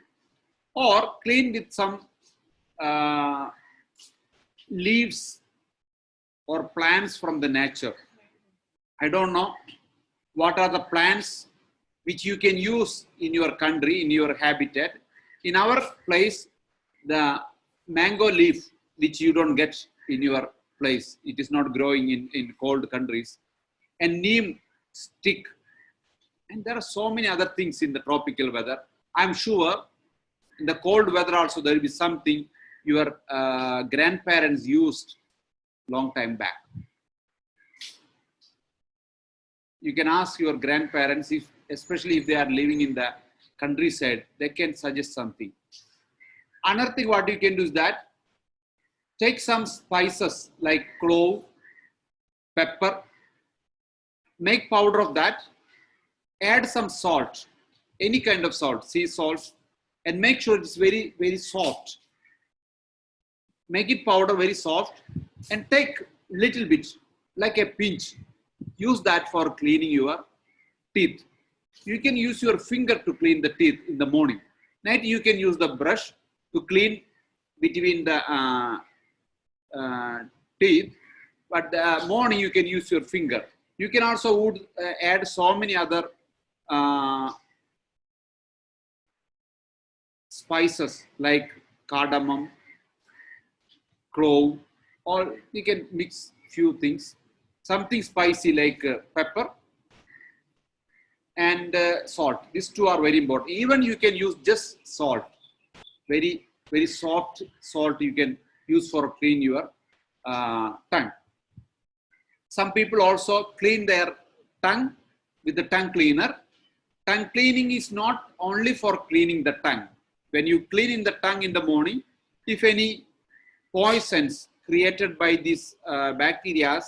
or clean with some uh, leaves or plants from the nature. I don't know what are the plants which you can use in your country, in your habitat. In our place, the mango leaf, which you don't get in your place, it is not growing in cold countries, and neem stick, and there are so many other things in the tropical weather. I'm sure in the cold weather also there will be something your grandparents used long time back. You can ask your grandparents, if, especially if they are living in the countryside, they can suggest something. Another thing what you can do is that take some spices like clove, pepper, make powder of that, add some salt, any kind of salt, sea salt, and make sure it's very, very soft. Make it powder very soft and take little bit, like a pinch. Use that for cleaning your teeth. You can use your finger to clean the teeth in the morning. Night you can use the brush to clean between the teeth, but the morning you can use your finger. You can also add so many other spices like cardamom, clove, or you can mix few things. Something spicy like pepper and salt. These two are very important. Even you can use just salt, very, very soft salt you can use for clean your tongue. Some people also clean their tongue with the tongue cleaner. Tongue cleaning is not only for cleaning the tongue. When you clean in the tongue in the morning, if any poisons created by these bacteria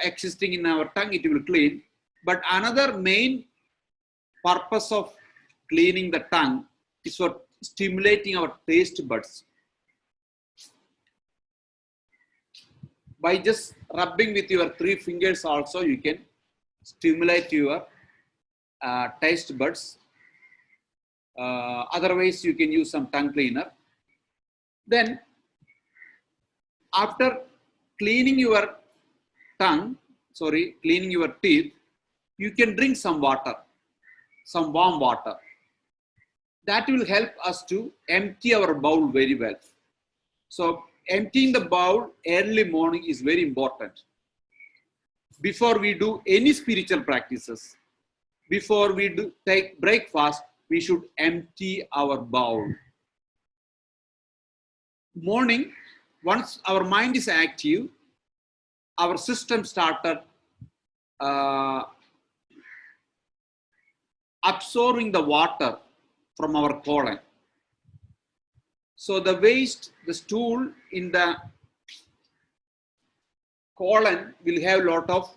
existing in our tongue, it will clean. But another main purpose of cleaning the tongue is for stimulating our taste buds. By just rubbing with your 3 fingers also, you can stimulate your taste buds. Otherwise, you can use some tongue cleaner. Then, after cleaning your cleaning your teeth, you can drink some water, some warm water. That will help us to empty our bowel very well. So, emptying the bowel early morning is very important. Before we do any spiritual practices, before we take breakfast, we should empty our bowel. Morning, once our mind is active, our system started absorbing the water from our colon. So the waste, the stool in the colon will have a lot of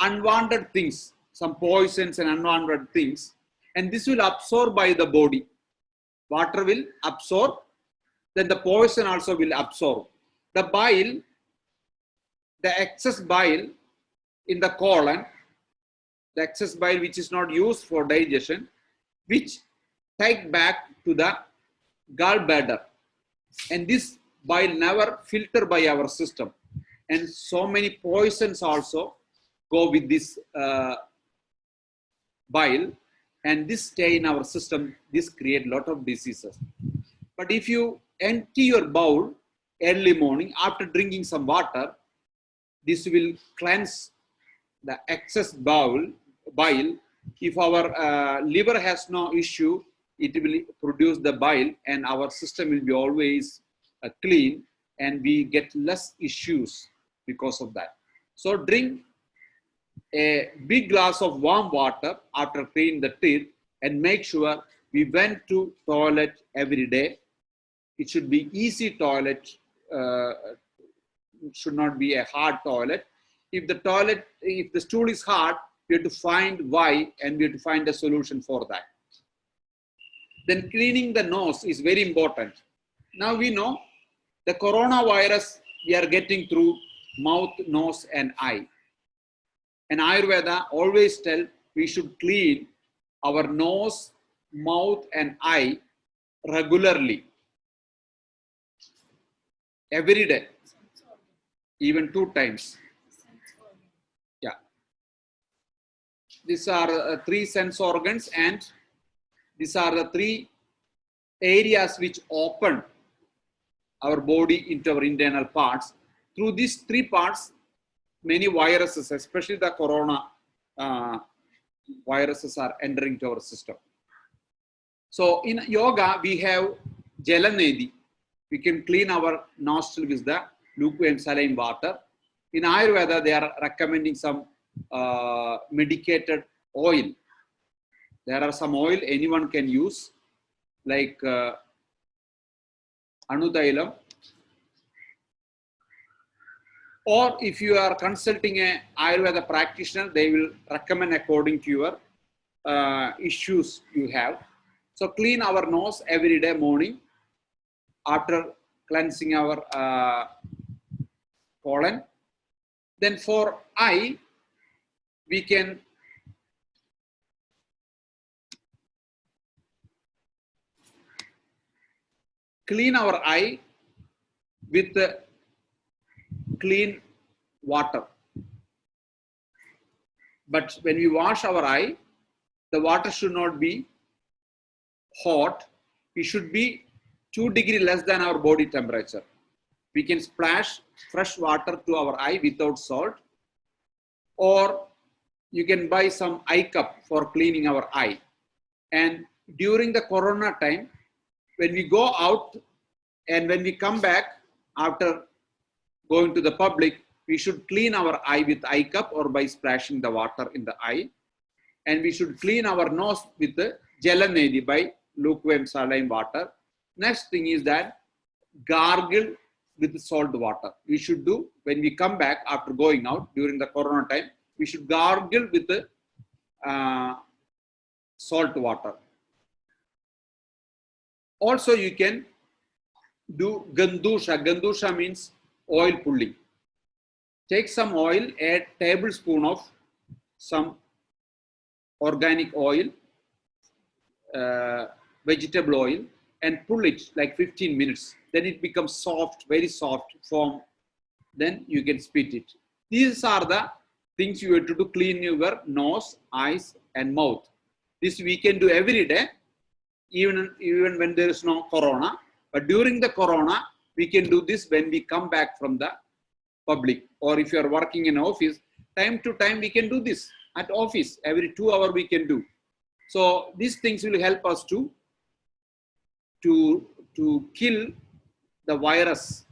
unwanted things, some poisons and unwanted things, and this will absorb by the body. Water will absorb, then the poison also will absorb. The bile, the excess bile in the colon, the excess bile which is not used for digestion, which take back to the gallbladder, and this bile never filter by our system, and so many poisons also go with this bile, and this stay in our system. This create a lot of diseases. But if you empty your bowl early morning after drinking some water, this will cleanse the excess bile. If our liver has no issue, it will produce the bile, and our system will be always clean, and we get less issues because of that. So drink a big glass of warm water after cleaning the teeth, and make sure we went to toilet every day. It should be easy toilet, should not be a hard toilet. If the stool is hard, we have to find why, and we have to find a solution for that. Then cleaning the nose is very important. Now we know the coronavirus we are getting through mouth, nose, and eye. And Ayurveda always tell we should clean our nose, mouth, and eye regularly, every day, even 2 times. Yeah. These are 3 sense organs, and these are the 3 areas which open our body into our internal parts. Through these 3 parts, many viruses, especially the corona viruses, are entering to our system. So in yoga, we have Jalanedi. We can clean our nostril with the lukewarm saline water. In Ayurveda, they are recommending some medicated oil. There are some oil anyone can use, like Anudailam. Or if you are consulting a Ayurveda practitioner, they will recommend according to your issues you have. So clean our nose every day morning after cleansing our colon. Then for eye, we can clean our eye with clean water. But when we wash our eye, the water should not be hot. It should be 2 degrees less than our body temperature. We can splash fresh water to our eye without salt, or you can buy some eye cup for cleaning our eye. And during the corona time, when we go out and when we come back after going to the public, we should clean our eye with eye cup or by splashing the water in the eye. And we should clean our nose with the Jalanedi by lukewarm saline water. Next thing is that gargle with salt water. We should do when we come back after going out during the corona time. We should gargle with the salt water. Also, you can do gandusha. Gandusha means oil pulling. Take some oil, add tablespoon of some organic oil, vegetable oil, and pull it like 15 minutes. Then it becomes soft, very soft form. Then you can spit it. These are the things you have to do: clean your nose, eyes, and mouth. This we can do every day, even when there is no corona. But during the corona, we can do this when we come back from the public, or if you are working in office, time to time we can do this at office. Every 2 hours we can do. So these things will help us to kill the virus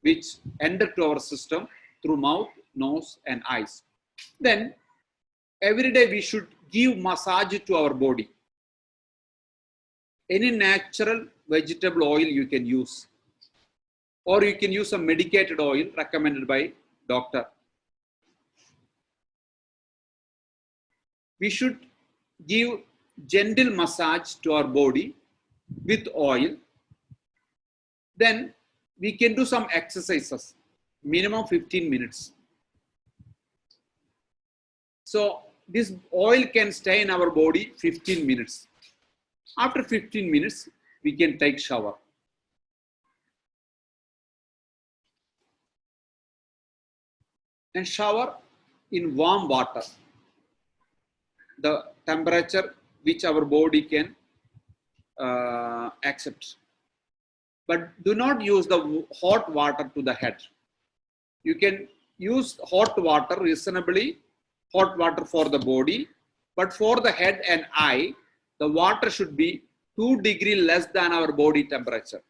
which enter to our system through mouth, nose, and eyes. Then every day we should give massage to our body. Any natural vegetable oil you can use, or you can use some medicated oil recommended by doctor. We should give gentle massage to our body with oil. Then we can do some exercises, minimum 15 minutes. So this oil can stay in our body 15 minutes. After 15 minutes, we can take shower. And shower in warm water, the temperature which our body can accept. But do not use the hot water to the head. You can use hot water reasonably, hot water for the body, but for the head and eye, the water should be 2 degrees less than our body temperature.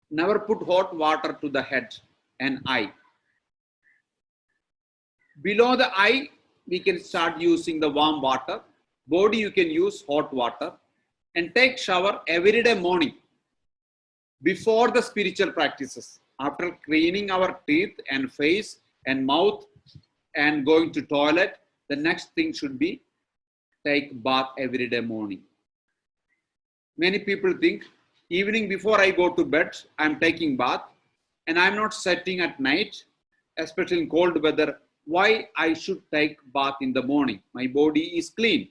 Never put hot water to the head and eye. Below the eye, we can start using the warm water. Body, you can use hot water, and take shower every day morning before the spiritual practices. After cleaning our teeth and face and mouth and going to toilet, the next thing should be take bath every day morning. Many people think evening before I go to bed, I'm taking bath, and I'm not sitting at night, especially in cold weather. Why I should take bath in the morning? My body is clean.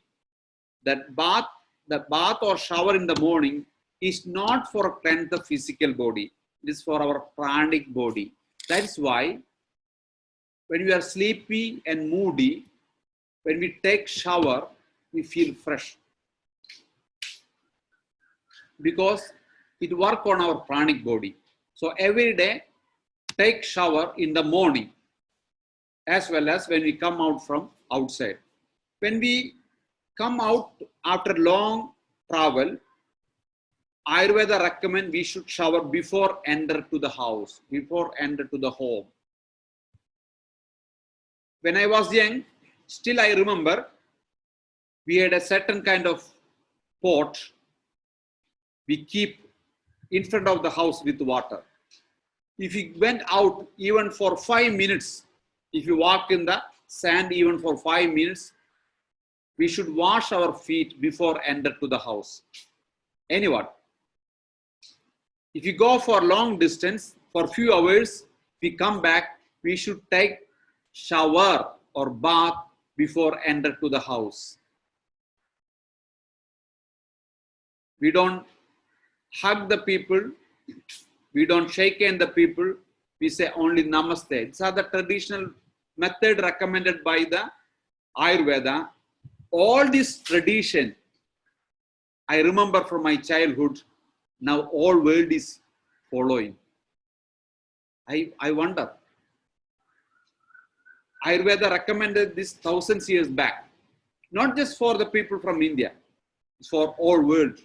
That bath the bath or shower in the morning is not for cleanse the physical body. It is for our pranic body. That is why when we are sleepy and moody, when we take shower, we feel fresh. Because it works on our pranic body. So every day, take shower in the morning, as well as when we come out from outside. When we come out after long travel, Ayurveda recommend we should shower before enter to the house, before enter to the home. When I was young, still I remember we had a certain kind of pot we keep in front of the house with water. If you went out even for 5 minutes, if you walk in the sand even for 5 minutes, we should wash our feet before enter to the house. Anyone. If you go for long distance, for few hours, we come back, we should take shower or bath before enter to the house. We don't hug the people, we don't shake hand the people, we say only namaste. These are the traditional method recommended by the Ayurveda. All this tradition, I remember from my childhood, now all world is following. I wonder. Ayurveda recommended this thousands years back, not just for the people from India, it's for all world.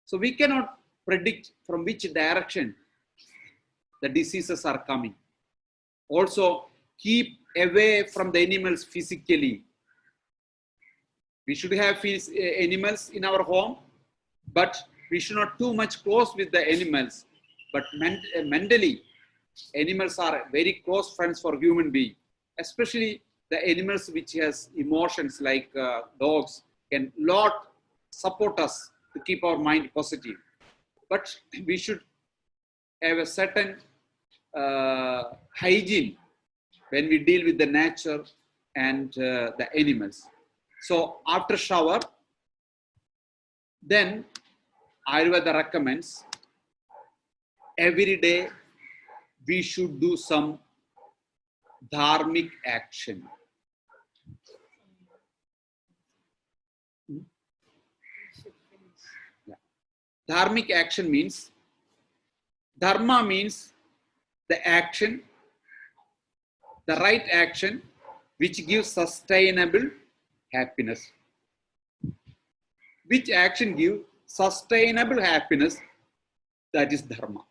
So we cannot predict from which direction the diseases are coming. Also, keep away from the animals physically. We should have animals in our home, but we should not too much close with the animals. But mentally, animals are very close friends for human being, especially the animals which has emotions like dogs can lot support us to keep our mind positive. But we should have a certain hygiene when we deal with the nature and the animals. So after shower, then Ayurveda recommends every day we should do some dharmic action. Yeah. Dharmic action means, dharma means the action, the right action which gives sustainable happiness. Which action gives sustainable happiness? That is dharma.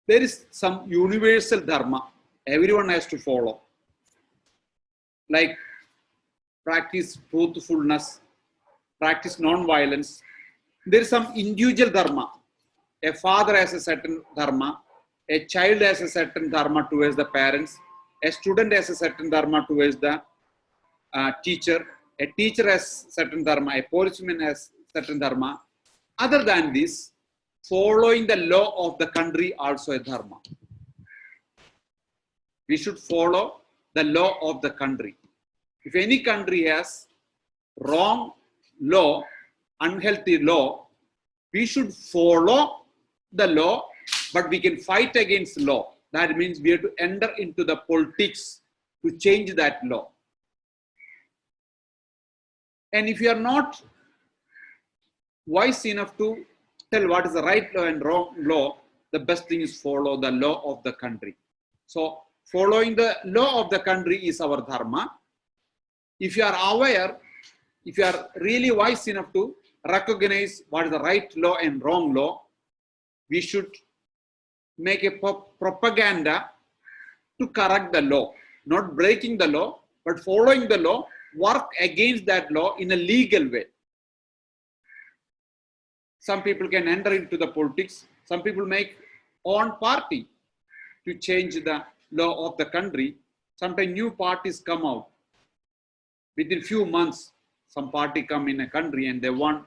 There is some universal dharma everyone has to follow, like practice truthfulness, practice non-violence. There is some individual dharma. A father has a certain dharma, a child has a certain dharma towards the parents, a student has a certain dharma towards the teacher, a teacher has certain dharma, a policeman has certain dharma. Other than this, following the law of the country also a dharma. We should follow the law of the country. If any country has wrong law, unhealthy law, we should follow the law, but we can fight against law. That means we have to enter into the politics to change that law. And if you are not wise enough to tell what is the right law and wrong law, the best thing is follow the law of the country. So following the law of the country is our dharma. If you are aware, if you are really wise enough to recognize what is the right law and wrong law, we should make a propaganda to correct the law, not breaking the law, but following the law, work against that law in a legal way. Some people can enter into the politics, some people make own party to change the law of the country. Sometimes new parties come out. Within few months, some party come in a country and they won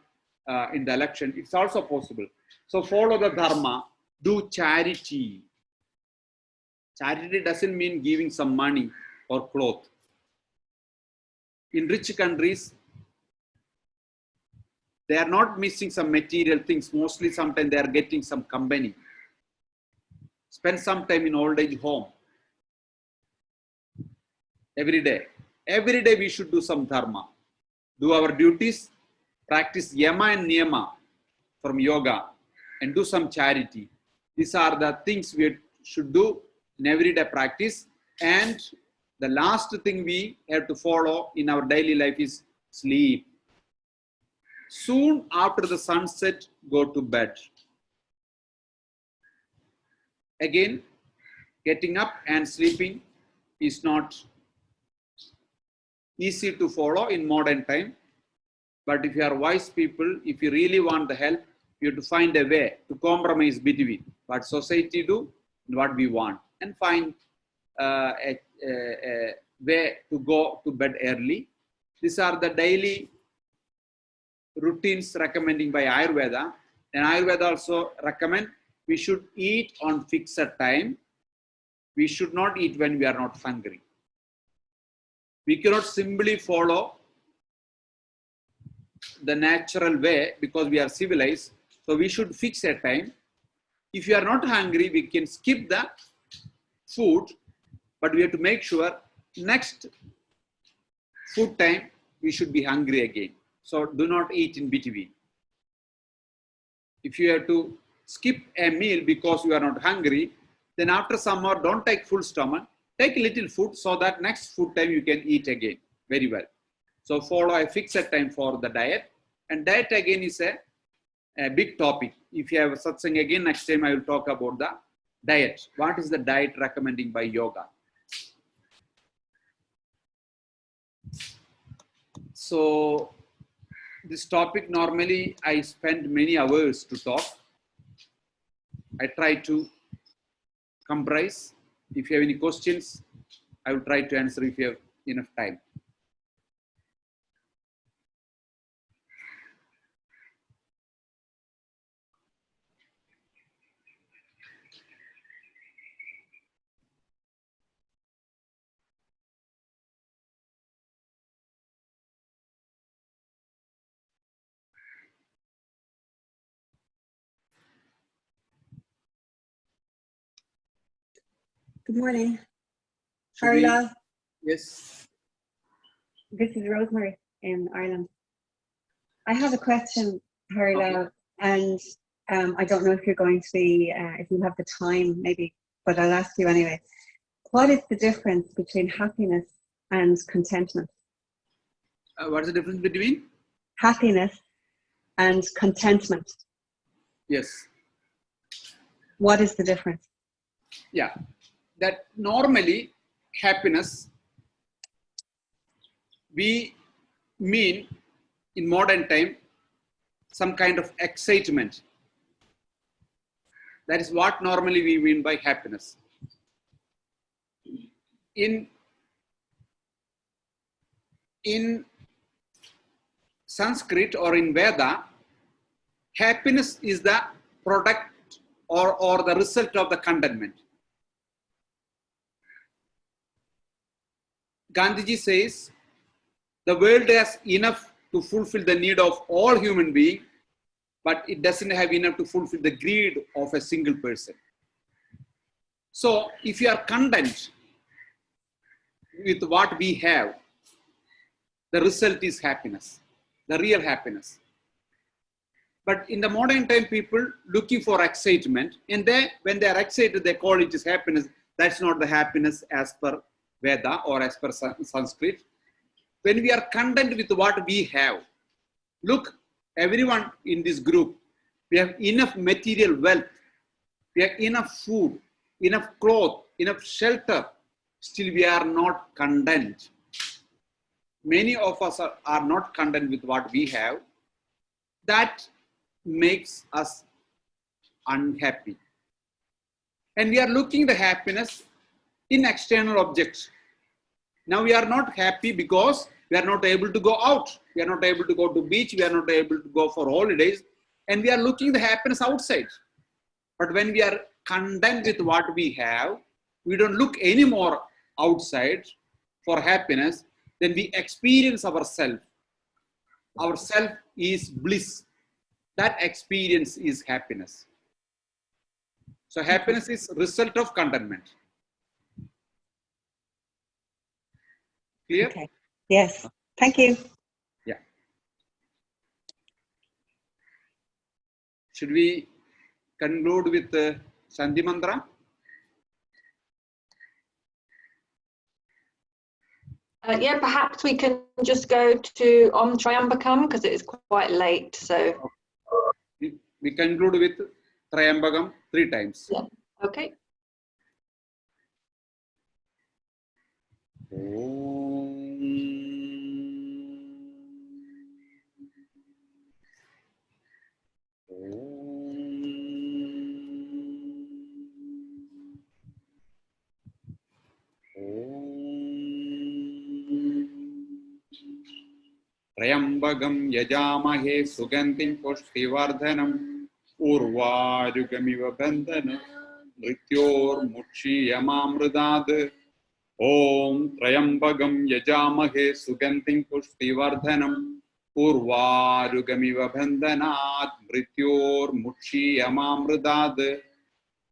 in the election. It's also possible. So follow the dharma, do charity. Charity doesn't mean giving some money or cloth. In rich countries, They are not missing some material things. Mostly sometimes they are getting some company. Spend some time in old age home. Every day. Every day we should do some dharma. Do our duties, practice yama and niyama from yoga, and do some charity. These are the things we should do in everyday practice. And the last thing we have to follow in our daily life is sleep. Soon after the sunset, go to bed. Again, getting up and sleeping is not easy to follow in modern time. But if you are wise people, if you really want the help, you have to find a way to compromise between what society do and what we want, and find a way to go to bed early. These are the daily routines recommending by Ayurveda. And Ayurveda also recommend we should eat on fixed time. We should not eat when we are not hungry. We cannot simply follow the natural way because we are civilized. So we should fix a time. If you are not hungry, we can skip the food, but we have to make sure next food time we should be hungry again. So do not eat in between. If you have to skip a meal because you are not hungry, then after some hour, don't take full stomach. Take a little food so that next food time you can eat again very well. So follow a fixed time for the diet. And diet again is a big topic. If you have a satsang again, next time I will talk about the diet. What is the diet recommending by yoga? So this topic normally I spend many hours to talk. I try to comprise. If you have any questions, I will try to answer if you have enough time. Good morning. Should we? Harila, Yes. this is Rosemary in Ireland. I have a question, Harila, Okay. and I don't know if you're going to be, if you have the time maybe, but I'll ask you anyway. What is the difference between happiness and contentment? What's the difference between? Happiness and contentment. Yes. What is the difference? Yeah. That normally happiness, we mean in modern time some kind of excitement. That is what normally we mean by happiness. In Sanskrit or in Veda, happiness is the product or the result of the contentment. Gandhiji says, the world has enough to fulfill the need of all human beings, but it doesn't have enough to fulfill the greed of a single person. So if you are content with what we have, the result is happiness, the real happiness. But in the modern time, people looking for excitement, and when they are excited, they call it as happiness. That's not the happiness as per Veda or as per Sanskrit. When we are content with what we have, look, everyone in this group, we have enough material wealth, we have enough food, enough clothes, enough shelter, still we are not content. Many of us are not content with what we have. That makes us unhappy. And we are looking the happiness in external objects. Now we are not happy because we are not able to go out. We are not able to go to beach. We are not able to go for holidays. And we are looking the happiness outside. But when we are content with what we have, we don't look anymore outside for happiness. Then we experience ourselves our self is bliss. That experience is happiness. So happiness is result of contentment. Clear? Okay. Yes. Thank you. Yeah. Should we conclude with the Shanti Mantra? Yeah, perhaps we can just go to Om Triambakam because it is quite late. So We conclude with Trayambakam 3 times. yeah, okay. Trayambagam yajamahe sugantim pushtivardhanam urvarugamiva bandhana mrityor muchiyamamrudad. Om Trayambagam yajamahe sugantim pushtivardhanam urvarugamiva bandhanat mrityor muchiyamamrudad.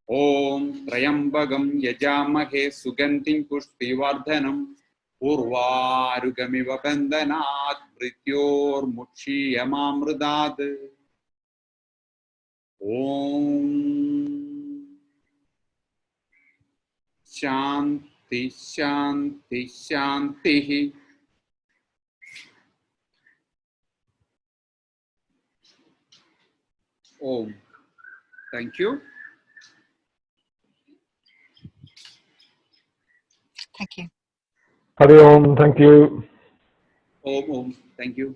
Om Trayambagam yajamahe sugantim pushtivardhanam urvarugamiva bandhanat mrityor muchiyamamrudad. Om Shanti Shanti Shanti. Om. Thank you. Thank you. Hari Om, thank you. Om. Thank you.